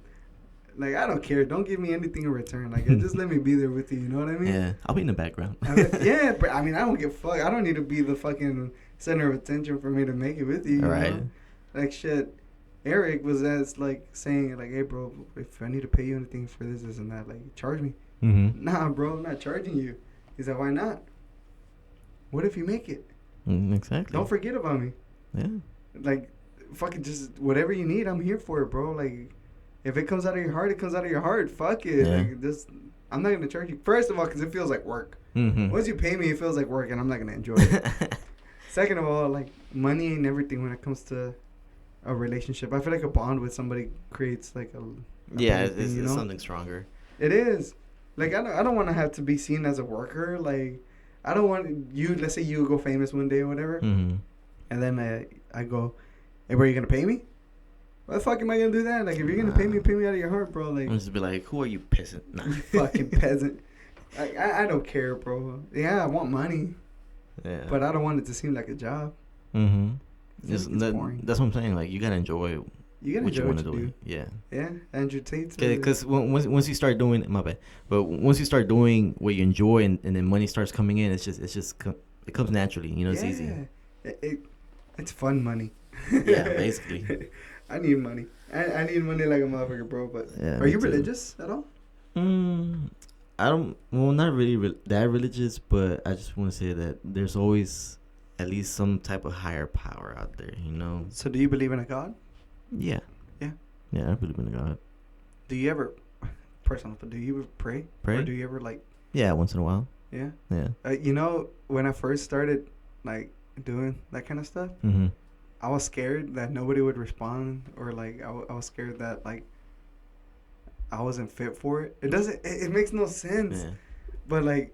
Like, I don't care. Don't give me anything in return. Like, just let me be there with you. You know what I mean? Yeah, I'll be in the background. Yeah, but I mean, I don't give a fuck. I don't need to be the fucking center of attention for me to make it with you. Right. Know? Like, shit. Eric was like saying, like, hey, bro, if I need to pay you anything for this and that, like, charge me. Nah, bro, I'm not charging you. He's like, why not? What if you make it? Exactly. Don't forget about me. Yeah. Like, fucking just whatever you need, I'm here for it, bro. Like, if it comes out of your heart, it comes out of your heart. Fuck it. Yeah. Like, I'm not going to charge you. First of all, because it feels like work. Once you pay me, it feels like work, and I'm not going to enjoy it. Second of all, like, money ain't everything when it comes to a relationship. I feel like a bond with somebody creates, like, a yeah, thing, it's something stronger. It is. Like, I don't want to have to be seen as a worker. Like, I don't want you, let's say you go famous one day or whatever, and then I go, hey, bro, you going to pay me? Why the fuck am I gonna do that? Like, if you're gonna pay me out of your heart, bro. Like, I'm just be like, who are you, peasant? Nah. You fucking peasant. Like, I don't care, bro. Yeah, I want money. Yeah. But I don't want it to seem like a job. It's boring. That's what I'm saying. Like, you gotta enjoy. What you want to do. Yeah. Yeah, Andrew Tate's. Because once you start doing, my bad. But once you start doing what you enjoy and then money starts coming in, it comes naturally. You know, it's easy. It's fun money. Yeah, basically. I need money. I need money like a motherfucker, bro. But yeah, are you religious at all? I don't. Well, not really that religious, but I just want to say that there's always at least some type of higher power out there. You know. So, do you believe in a God? Yeah. Yeah. Yeah, I believe in a God. Do you ever, personal? Do you ever pray? Or do you ever like? Yeah, once in a while. Yeah. Yeah. You know, when I first started like doing that kind of stuff. I was scared that nobody would respond, or like I was scared that like I wasn't fit for it. It makes no sense. Yeah. But like,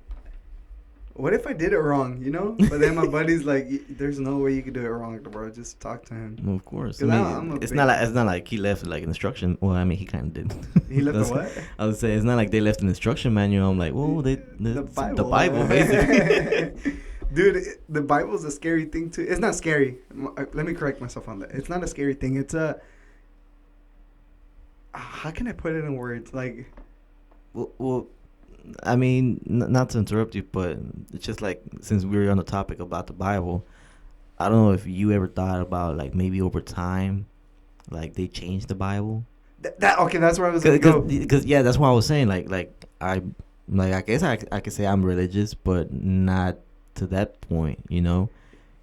what if I did it wrong, you know? But then my buddy's like, there's no way you could do it wrong, bro. Just talk to him. Well, of course. I mean, it's not like he left like instruction. Well, I mean, he kind of did. He left the what? I would say it's not like they left an instruction manual. I'm like, whoa, the Bible basically. Dude, the Bible's a scary thing too. It's not scary. Let me correct myself on that. It's not a scary thing. It's how can I put it in words? Like, well, I mean, not to interrupt you, but it's just like, since we were on the topic about the Bible, I don't know if you ever thought about like maybe over time, like they changed the Bible. Okay, that's where I was gonna go. Because yeah, that's what I was saying. I guess I could say I'm religious, but not to that point, you know,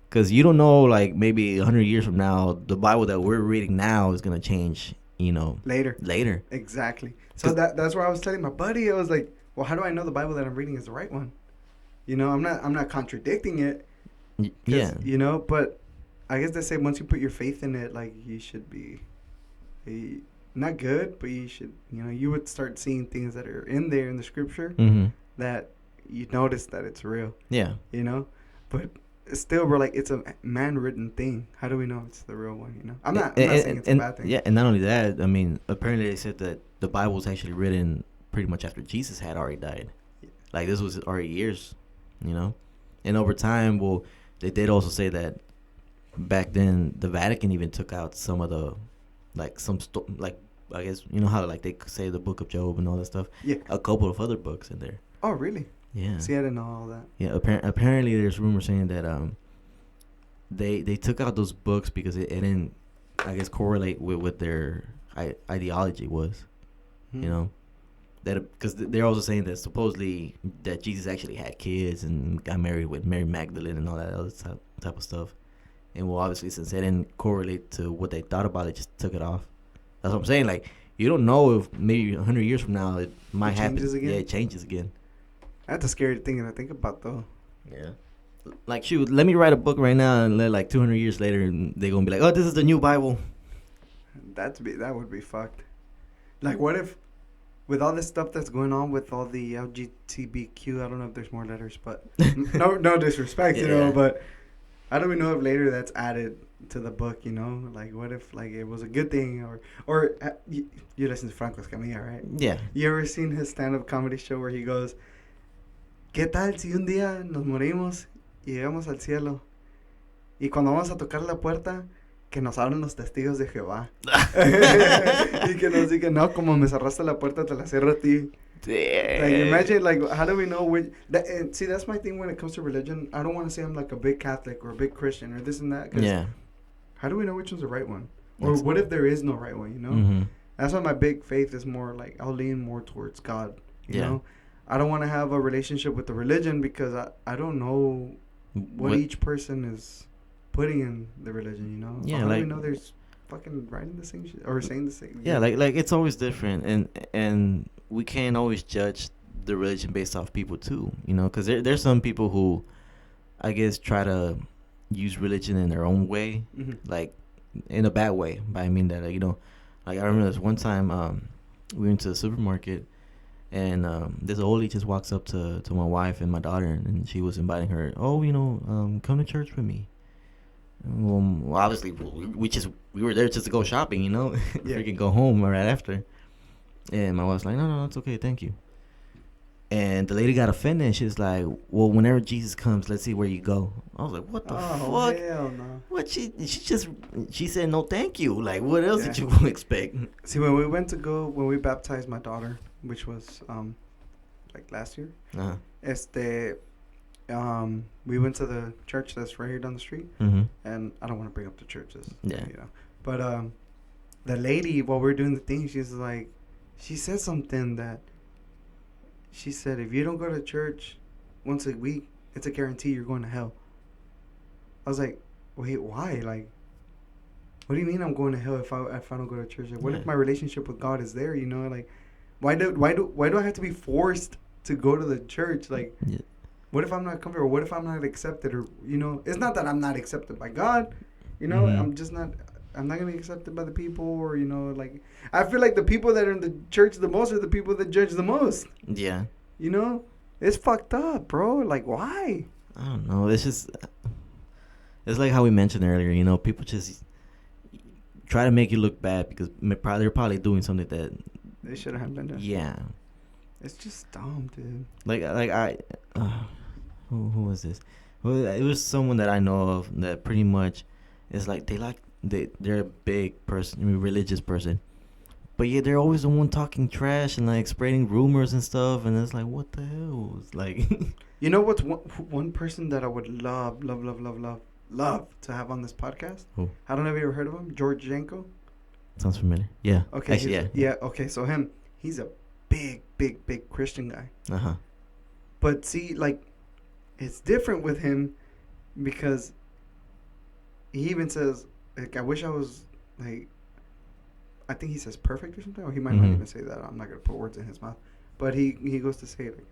because you don't know, like maybe 100 years from now, the Bible that we're reading now is gonna change, you know, later. Exactly. So that's where I was telling my buddy. I was like, well, how do I know the Bible that I'm reading is the right one? You know, I'm not contradicting it. Yeah. You know, but I guess they say once you put your faith in it, like you should be not good, but you should, you know, you would start seeing things that are in there in the scripture that you notice that it's real. Yeah. You know? But still, bro, like, it's a man-written thing. How do we know it's the real one, you know? I'm not saying it's a bad thing. Yeah, and not only that, I mean, apparently they said that the Bible was actually written pretty much after Jesus had already died. Yeah. Like, this was already years, you know? And over time, well, they did also say that back then, the Vatican even took out some of the, like, I guess, you know how, like, they say the Book of Job and all that stuff? Yeah. A couple of other books in there. Oh, really? Yeah. See, I didn't know all that. Yeah, apparently there's rumors saying that they took out those books because it didn't, I guess, correlate with what their ideology was, you know? That because they're also saying that supposedly that Jesus actually had kids and got married with Mary Magdalene and all that other type of stuff. And well, obviously, since it didn't correlate to what they thought about it, just took it off. That's what I'm saying. Like, you don't know if maybe 100 years from now it might happen. Again? Yeah, it changes again. That's a scary thing to think about, though. Yeah. Like, shoot, let me write a book right now and let, like, 200 years later, and they're going to be like, oh, this is the new Bible. That would be fucked. Like, what if with all this stuff that's going on with all the LGBTQ, I don't know if there's more letters, but no disrespect, you know, but how do we know if later that's added to the book, you know? Like, what if, like, it was a good thing, or you listen to Franco Escamilla, right? Yeah. You ever seen his stand-up comedy show where he goes, ¿qué tal si un día nos morimos y llegamos al cielo? Y cuando vamos a tocar la puerta, que nos abran los testigos de Jehová. Y que nos digan, no, como me cerraste la puerta, te la cierro a ti. Damn. Like, imagine, like, how do we know which... see, that's my thing when it comes to religion. I don't want to say I'm, like, a big Catholic or a big Christian or this and that. Yeah. How do we know which one's the right one? Or what if there is no right one, you know? Mm-hmm. That's why my big faith is more, like, I'll lean more towards God, you know? I don't want to have a relationship with the religion because I don't know what each person is putting in the religion, you know? Yeah, how like... do we know there's fucking writing the same shit or saying the same? Yeah, like it's always different, and we can't always judge the religion based off people too, you know, because there's some people who, I guess, try to use religion in their own way, like in a bad way. But I mean that, like, you know, like I remember this one time, we went to the supermarket, and this oldie just walks up to my wife and my daughter, and she was inviting her, oh, you know, come to church with me. Well, obviously, we were there just to go shopping, you know, freaking go home right after. And my wife's like, no, it's okay, thank you. And the lady got offended, and she's like, well, whenever Jesus comes, let's see where you go. I was like, what the fuck? Hell no. What, she said no thank you. Like, what else did you expect? See, when we baptized my daughter, which was, like last year, we went to the church that's right here down the street, and I don't want to bring up the churches, you know, but the lady, while we were doing the thing, she's like, she said something that she said, if you don't go to church once a week, it's a guarantee you're going to hell. I was like, wait, why? Like, what do you mean I'm going to hell if I don't go to church? Like, what if my relationship with God is there? You know, like, why do I have to be forced to go to the church? Like, what if I'm not comfortable? Or what if I'm not accepted? Or, you know, it's not that I'm not accepted by God. You know, I'm not going to be accepted by the people. Or, you know, like, I feel like the people that are in the church the most are the people that judge the most. Yeah. You know, it's fucked up, bro. Like, why? I don't know. It's just, it's like how we mentioned earlier, you know, people just try to make you look bad because they're probably doing something that they shouldn't have been doing. Yeah. It's just dumb, dude. Who was this? Well, it was someone that I know of that pretty much is like they're a big person, religious person, but yeah, they're always the one talking trash and like spreading rumors and stuff, and it's like, what the hell? It's like, you know what's one person that I would love to have on this podcast? Who? I don't know if you ever heard of him, George Janko. Sounds familiar. Yeah. Okay. Actually, yeah. Okay, so he's a big Christian guy. But see, like, it's different with him because he even says, like, I wish I was, like, I think he says perfect or something, or he might not even say that. I'm not going to put words in his mouth. But he goes to say, like,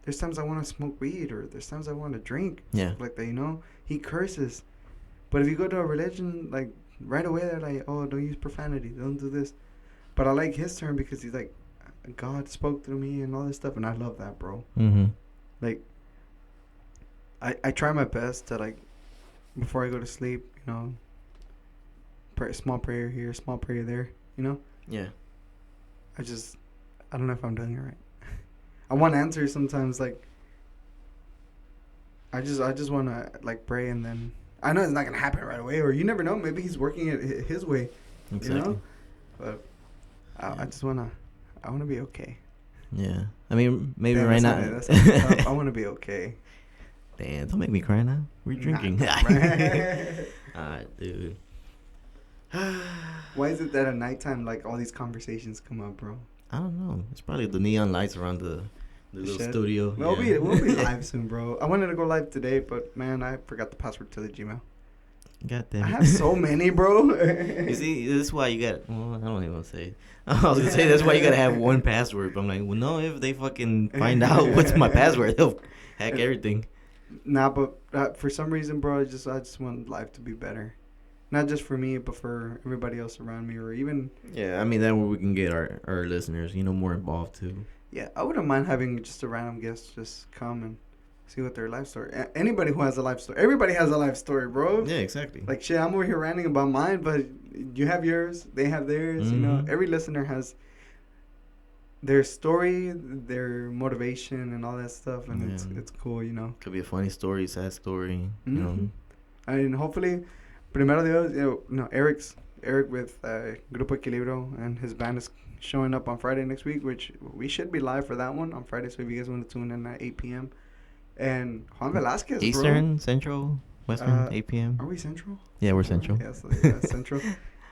there's times I want to smoke weed, or there's times I want to drink. Yeah. Stuff like that, you know? He curses. But if you go to a religion, like, right away they're like, oh, don't use profanity, don't do this. But I like his term because he's like, God spoke through me and all this stuff, and I love that, bro. Like, I try my best to, like, before I go to sleep, you know, small prayer here, small prayer there, you know? Yeah. I don't know if I'm doing it right. I want answers sometimes, like, I just want to, like, pray, and then I know it's not going to happen right away, or you never know, maybe he's working it his way, you know? But I just want to be okay. Yeah. I mean, maybe right now. I want to be okay. Damn, don't make me cry now. We're drinking. Alright, dude. Why is it that at nighttime, like, all these conversations come up, bro? I don't know. It's probably the neon lights around the little studio. We'll be live soon, bro. I wanted to go live today, but, man, I forgot the password to the Gmail. God damn it. I have so many, bro. You see, this is why you got... Well, I don't even want to say it. I was going to say that's why you got to have one password. But I'm like, well, no, if they fucking find out what's my password, they'll hack everything. Nah, but for some reason, bro, I just want life to be better. Not just for me, but for everybody else around me, or even. Yeah, I mean that way we can get our listeners, more involved too. Yeah, I wouldn't mind having just a random guest just come and see what their life story. Anybody who has a life story. Everybody has a life story, bro. Yeah, exactly. Like shit, I'm over here ranting about mine, but you have yours. They have theirs. Mm-hmm. Every listener has their story, their motivation, and all that stuff, and it's cool. Could be a funny story, sad story. Mm-hmm. I mean, hopefully, primero Dios, Eric with Grupo Equilibrio and his band is showing up on Friday next week, which we should be live for that one on Friday. So if you guys want to tune in at 8 p.m. And Juan Velasquez, Eastern, bro. Central, Western, 8 p.m. Are we Central? Yeah, we're Central. Yeah, Central.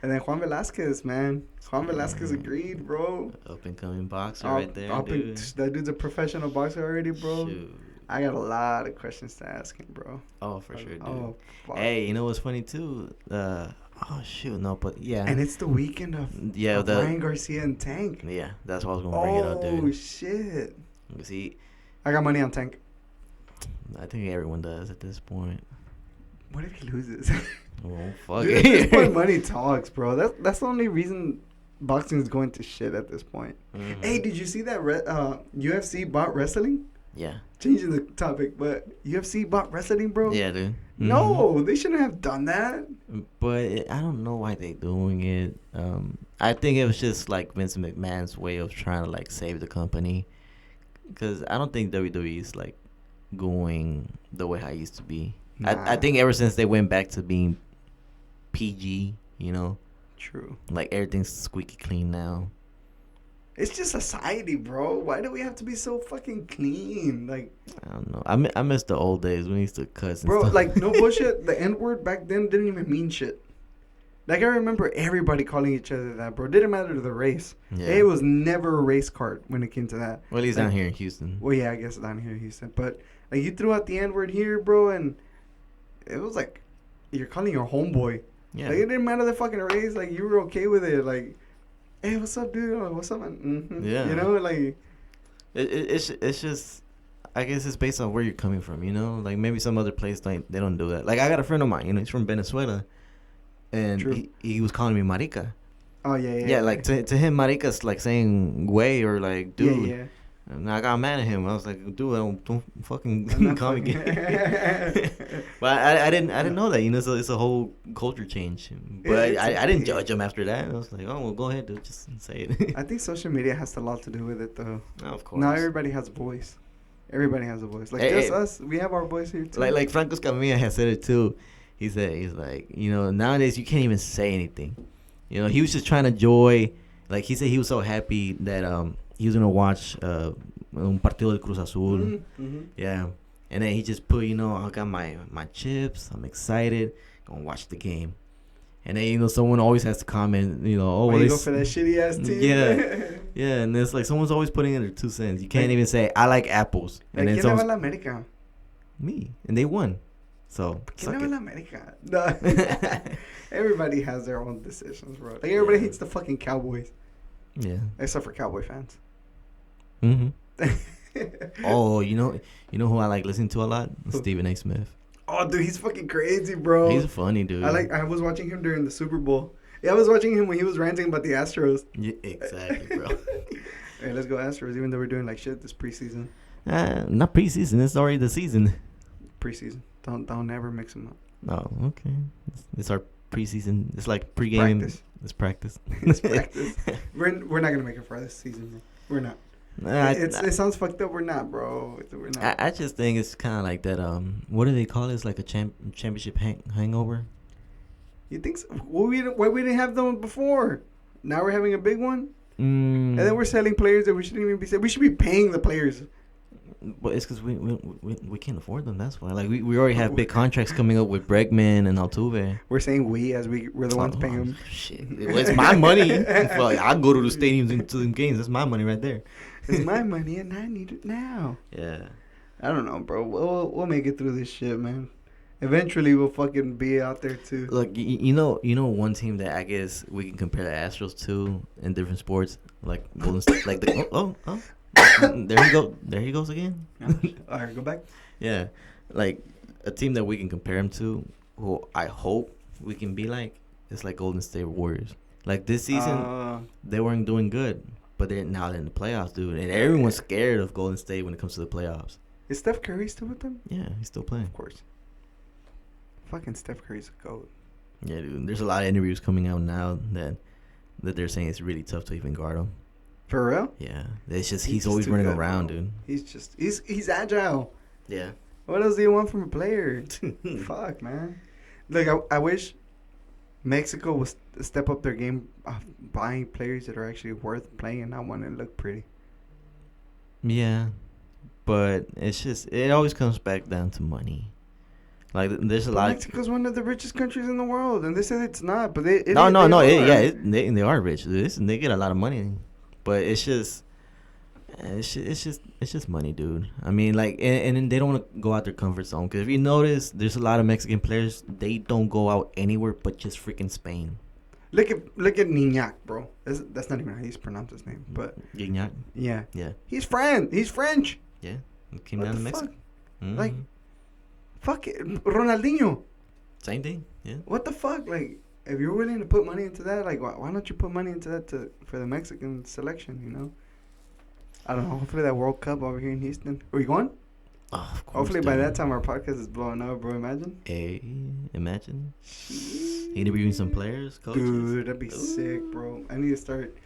And then Juan Velasquez, man. Juan Velasquez agreed, bro. Up and coming boxer right there, dude. That dude's a professional boxer already, bro. Shoot. I got a lot of questions to ask him, bro. Oh, for sure, dude. Oh, fuck. Hey, you know what's funny too? Oh shoot, no, but yeah. And it's the weekend of Ryan Garcia and Tank. Yeah, that's what I was gonna bring it up, dude. Oh shit. See, I got money on Tank. I think everyone does at this point. What if he loses? Oh fuck Dude, it. at this point, money talks, bro. That's the only reason boxing is going to shit at this point. Mm-hmm. Hey, did you see that UFC bought wrestling? Yeah. Changing the topic, but UFC bought wrestling, bro? Yeah, dude. Mm-hmm. No, they shouldn't have done that. But I don't know why they doing it. I think it was just like Vince McMahon's way of trying to like save the company. Because I don't think WWE is like going the way I used to be. Nah. I think ever since they went back to being PG, True. Like everything's squeaky clean now. It's just society, bro. Why do we have to be so fucking clean? Like, I don't know. I miss the old days when we used to cuss and bro, stuff. like, no bullshit. The N-word back then didn't even mean shit. Like, I remember everybody calling each other that, bro. It didn't matter the race. Yeah. It was never a race card when it came to that. Well, at least down here in Houston. Well, yeah, I guess down here in Houston. But, like, you threw out the N-word here, bro, and it was like you're calling your homeboy. Yeah. Like, it didn't matter the fucking race. Like, you were okay with it. Like, hey, what's up, dude? Oh, what's up, man? Mm-hmm. Yeah. Like... It's just... I guess it's based on where you're coming from, Like, maybe some other place, they don't do that. Like, I got a friend of mine, he's from Venezuela. And he was calling me marica. Oh, yeah. Yeah, like, to him, marica's like saying way or like, dude. Yeah. And I got mad at him. I was like, dude, don't fucking call me gay. But I didn't know that, so it's a whole culture change. But I didn't judge him after that. I was like, oh, well, go ahead, dude, just say it. I think social media has a lot to do with it, though. Oh, of course. Now everybody has a voice. Everybody has a voice. Like, us, we have our voice here, too. Like Franco Escamilla has said it, too. He's like, nowadays you can't even say anything. He was just trying to enjoy. Like, he said he was so happy that he was going to watch un partido del Cruz Azul. Mm-hmm. Yeah. And then he just put, I got my chips. I'm excited. Going to watch the game. And then, someone always has to comment, oh, well, you go for that shitty ass team. Yeah. Yeah. And it's like someone's always putting in their 2 cents. You can't even say, I like apples. And then ¿Quién le va a la América? Me. And they won. So, ¿Quién le va a la América? No. Everybody has their own decisions, bro. Like, everybody hates the fucking Cowboys. Yeah. Except for Cowboy fans. Mm-hmm. Oh, you know who I like listening to a lot? Stephen A. Smith. Oh, dude, he's fucking crazy, bro. He's a funny dude. I was watching him during the Super Bowl. Yeah, I was watching him when he was ranting about the Astros. Yeah, exactly, bro. Hey, let's go Astros, even though we're doing like shit this preseason. Not preseason. It's already the season. Preseason. Don't ever mix them up. Oh, okay. It's our preseason. It's like pregame. Practice. It's practice. It's practice. We're not gonna make it for this season, bro. We're not. It sounds fucked up. We're not, bro. We're not. I just think it's kind of like that. What do they call it? It's like a championship hangover. You think so? Why we didn't have them before? Now we're having a big one, and then we're selling players that we shouldn't even be selling. We should be paying the players. But it's because we can't afford them. That's why. Like we already have big contracts coming up with Bregman and Altuve. We're saying we're the ones paying them. Shit, it's my money. I go to the stadiums and to the games. That's my money right there. It's my money and I need it now. Yeah. I don't know, bro. We'll make it through this shit, man. Eventually, we'll fucking be out there too. Look, you know one team that I guess we can compare the Astros to in different sports, like Golden State, like the oh. There he goes again. All right, go back. Yeah, like a team that we can compare him to, who I hope we can be like, it's like Golden State Warriors. Like this season, they weren't doing good, but they're now in the playoffs, dude. And everyone's scared of Golden State when it comes to the playoffs. Is Steph Curry still with them? Yeah, he's still playing. Of course. Fucking Steph Curry's a goat. Yeah, dude. There's a lot of interviews coming out now that they're saying it's really tough to even guard him. For real? Yeah, it's just he's always running around, dude. He's agile. Yeah. What else do you want from a player? Fuck, man. Look, I wish Mexico would step up their game of buying players that are actually worth playing and not want to look pretty. Yeah, but it always comes back down to money. Like there's a lot. Mexico's one of the richest countries in the world, and they said it's not, but they no. They are rich. They get a lot of money, but it's just money, dude. I mean, like, and then they don't want to go out their comfort zone. Because if you notice, there's a lot of Mexican players. They don't go out anywhere but just freaking Spain. Look at Niñac, bro. That's not even how you pronounce his name, but Gignac. Yeah. He's French. Yeah, he came down to Mexico. Mm-hmm. Like, fuck it, Ronaldinho. Same thing. Yeah. What the fuck? Like, if you're willing to put money into that, like, why don't you put money into that for the Mexican selection? You know. I don't know. Hopefully that World Cup over here in Houston. Are you going? Oh, of course. Hopefully by that time our podcast is blowing up, bro. Imagine. Hey, imagine. Interviewing some players, coaches. Dude, that'd be sick, bro. I need to start.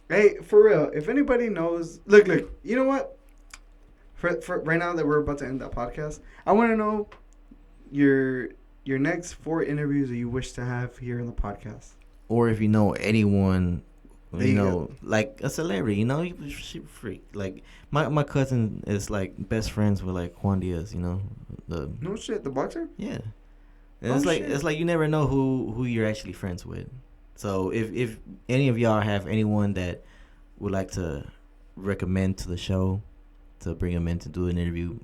Hey, for real. If anybody knows, look. You know what? For right now that we're about to end that podcast, I want to know your next 4 interviews that you wish to have here in the podcast. Or if you know anyone. Like a celebrity, she freak. Like my cousin is like best friends with like Juan Diaz, No shit, the boxer? Yeah. And it's like you never know who you're actually friends with. So if any of y'all have anyone that would like to recommend to the show to bring them in to do an interview,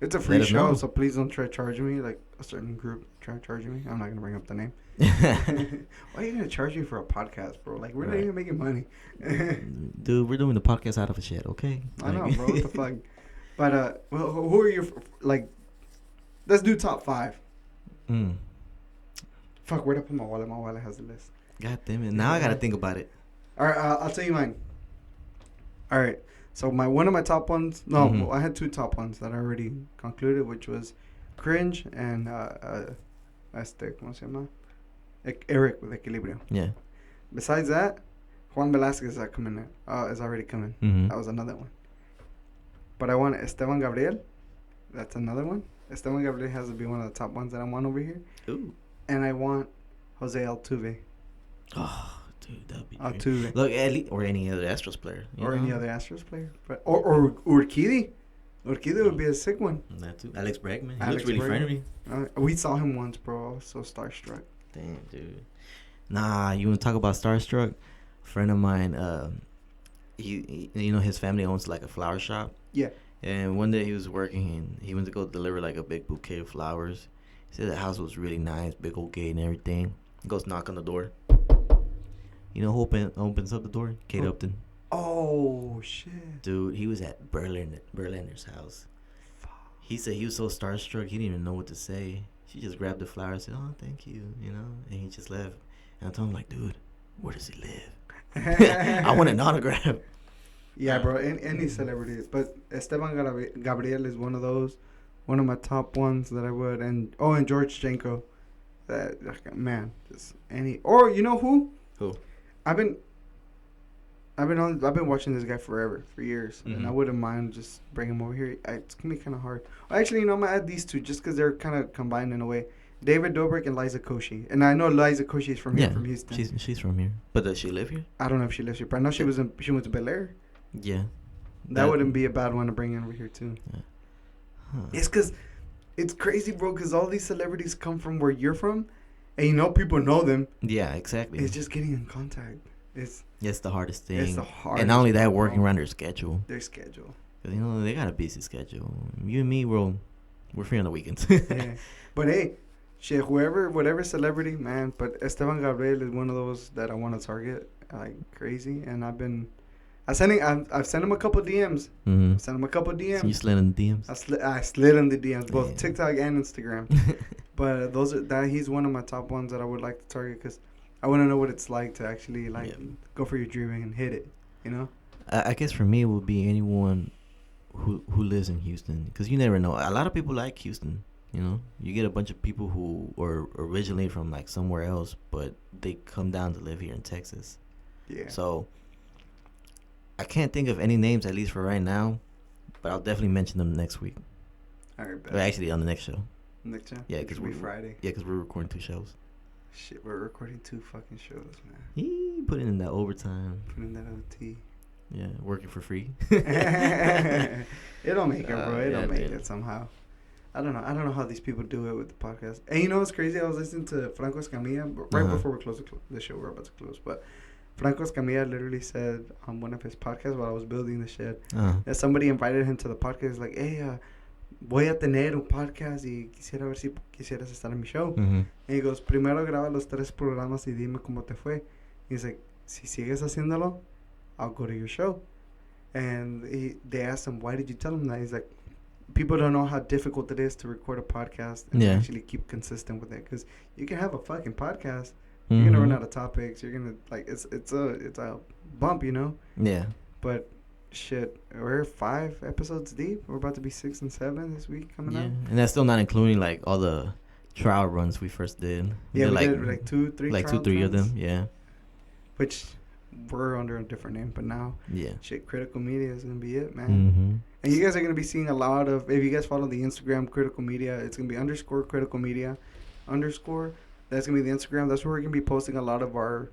it's a free show, so please don't try charging me like a certain group try charging me. I'm not gonna bring up the name. Why are you gonna charge me for a podcast, bro? Like, we're not even making money. Dude, we're doing the podcast out of a shed, okay? I know, bro. What the fuck? But well, who are your like? Let's do top 5. Fuck, where'd I put my wallet? My wallet has the list. God damn it! Now I gotta think about it. All right, I'll tell you mine. All right, so one of my top ones. No, well, I had 2 top ones that I already concluded, which was Cringe and ¿cómo se llama? Eric with Equilibrio. Yeah. Besides that, Juan Velasquez is already coming. That was another one. But I want Esteban Gabriel. That's another one. Esteban Gabriel has to be one of the top ones that I want over here. Ooh. And I want Jose Altuve. Oh, dude, that'd be Altuve. Look, or any other Astros player. Any other Astros player. But or Urquidy. Urquidy would be a sick one. That too. Alex Bregman. He looks really friendly. We saw him once, bro. I was so starstruck. Damn, dude. Nah, you want to talk about starstruck? A friend of mine, he his family owns like a flower shop. Yeah. And one day he was working and he went to go deliver like a big bouquet of flowers. He said the house was really nice, big old gate and everything. He goes knock on the door. You know who opens up the door? Kate Upton. Oh, shit. Dude, he was at Berliner's house. He said he was so starstruck, he didn't even know what to say. She just grabbed the flower and said, "Oh, thank you," and he just left. And I told him, like, dude, where does he live? I want an autograph. Yeah, bro, any celebrities. But Esteban Gabriel is one of those, one of my top ones that I would. And George Janko. Man, just any. Or, you know who? Who? I've been watching this guy for years, and I wouldn't mind just bringing him over here. It's gonna be kind of hard. Actually, I'm gonna add these 2 just because they're kind of combined in a way. David Dobrik and Liza Koshy, and I know Liza Koshy is from here, from Houston. She's from here, but does she live here? I don't know if she lives here, but I know she went to Bel Air. Yeah, that wouldn't be a bad one to bring in over here too. Yeah. Huh. It's because it's crazy, bro. Because all these celebrities come from where you're from, and people know them. Yeah, exactly. It's just getting in contact. It's the hardest thing. It's the hardest. And not only that, working around their schedule. Their schedule. Because, they got a busy schedule. You and me, we're free on the weekends. Yeah. But, hey, shit, whatever celebrity, man. But Esteban Gabriel is one of those that I want to target like crazy. And I've sent him a couple DMs. Mm-hmm. I've sent him a couple DMs. So you slid in the DMs? I slid in the DMs, both TikTok and Instagram. But he's one of my top ones that I would like to target because I want to know what it's like to actually go for your dream and hit it. You know. I guess for me it would be anyone who lives in Houston, because you never know. A lot of people like Houston. You know, you get a bunch of people who are originally from like somewhere else, but they come down to live here in Texas. Yeah. So I can't think of any names, at least for right now, but I'll definitely mention them next week. All right. Or actually, on the next show. Next show? Yeah, because we're Friday. Yeah, because we're recording 2 shows. Shit, we're recording 2 fucking shows, man. Putting in that overtime. Putting that OT. Yeah, working for free. It'll make it, bro. It'll make it somehow. I don't know how these people do it with the podcast. And you know what's crazy? I was listening to Franco Escamilla right before we close the show. We're about to close, but Franco Escamilla literally said on one of his podcasts while I was building the shed that somebody invited him to the podcast. Like, hey, voy a tener un podcast y quisiera ver si quisieras estar en mi show. And he goes, primero graba los 3 programas y dime cómo te fue. He's like, si sigues haciéndolo, I'll go to your show. And they asked him, why did you tell him that? He's like, people don't know how difficult it is to record a podcast and actually keep consistent with it. Because you can have a fucking podcast, you're gonna run out of topics. You're gonna it's a bump, you know. Yeah. But shit, we're 5 episodes deep. We're about to be 6 and 7 this week coming up. And that's still not including like all the trial runs we first did. We did like 2, 3. Like 2, 3 of them. Yeah. Which we're under a different name, but now shit, Critical Media is gonna be it, man. And you guys are gonna be seeing a lot of, if you guys follow the Instagram Critical Media, it's gonna be _ Critical Media _ that's gonna be the Instagram. That's where we're gonna be posting a lot of our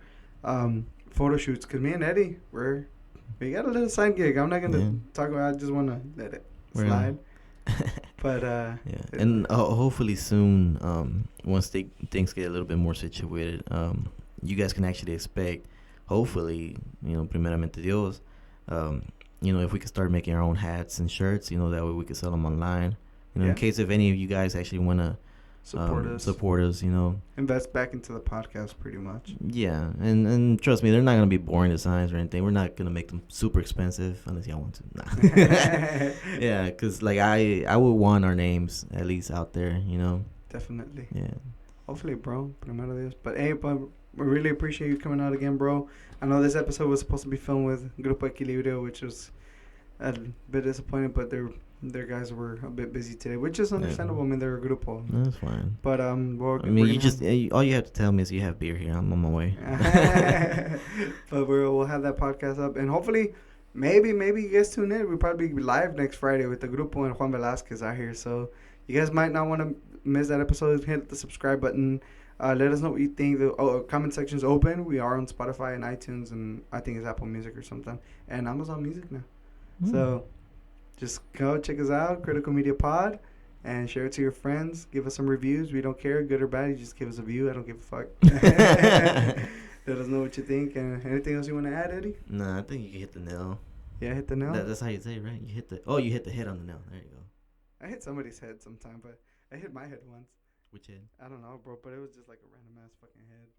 photo shoots, because me and Eddie we got a little side gig. I'm not gonna talk about it. I just want to let it slide. But and hopefully soon, once things get a little bit more situated, you guys can actually expect, hopefully, you know, primeramente Dios, you know, if we could start making our own hats and shirts, you know, that way we could sell them online, you know, in case if any of you guys actually want to support us, you know, invest back into the podcast pretty much. Yeah, and trust me, they're not gonna be boring designs or anything. We're not gonna make them super expensive unless y'all want to. Nah. Yeah, because like I would want our names at least out there, you know. Definitely. Yeah. Hopefully, bro. Primero Dios. But hey, we really appreciate you coming out again, bro. I know this episode was supposed to be filmed with Grupo Equilibrio, which was a bit disappointing, but their guys were a bit busy today, which is understandable. I mean, they're a grupo. That's fine. But all you have to tell me is you have beer here. I'm on my way. But we'll have that podcast up, and hopefully, maybe you guys tune in. We'll probably be live next Friday with the grupo and Juan Velasquez out here. So you guys might not want to miss that episode. Hit the subscribe button. Let us know what you think. The comment section is open. We are on Spotify and iTunes, and I think it's Apple Music or something, and Amazon Music now. So just go check us out, Critical Media Pod, and share it to your friends. Give us some reviews. We don't care, good or bad. You just give us a view. I don't give a fuck. Let us know what you think. And anything else you want to add, Eddie? Nah, I think you hit the nail. Yeah, hit the nail? That's how you say it, right? You hit the head on the nail. There you go. I hit somebody's head sometime, but I hit my head once. Which head? I don't know, bro, but it was just like a random ass fucking head.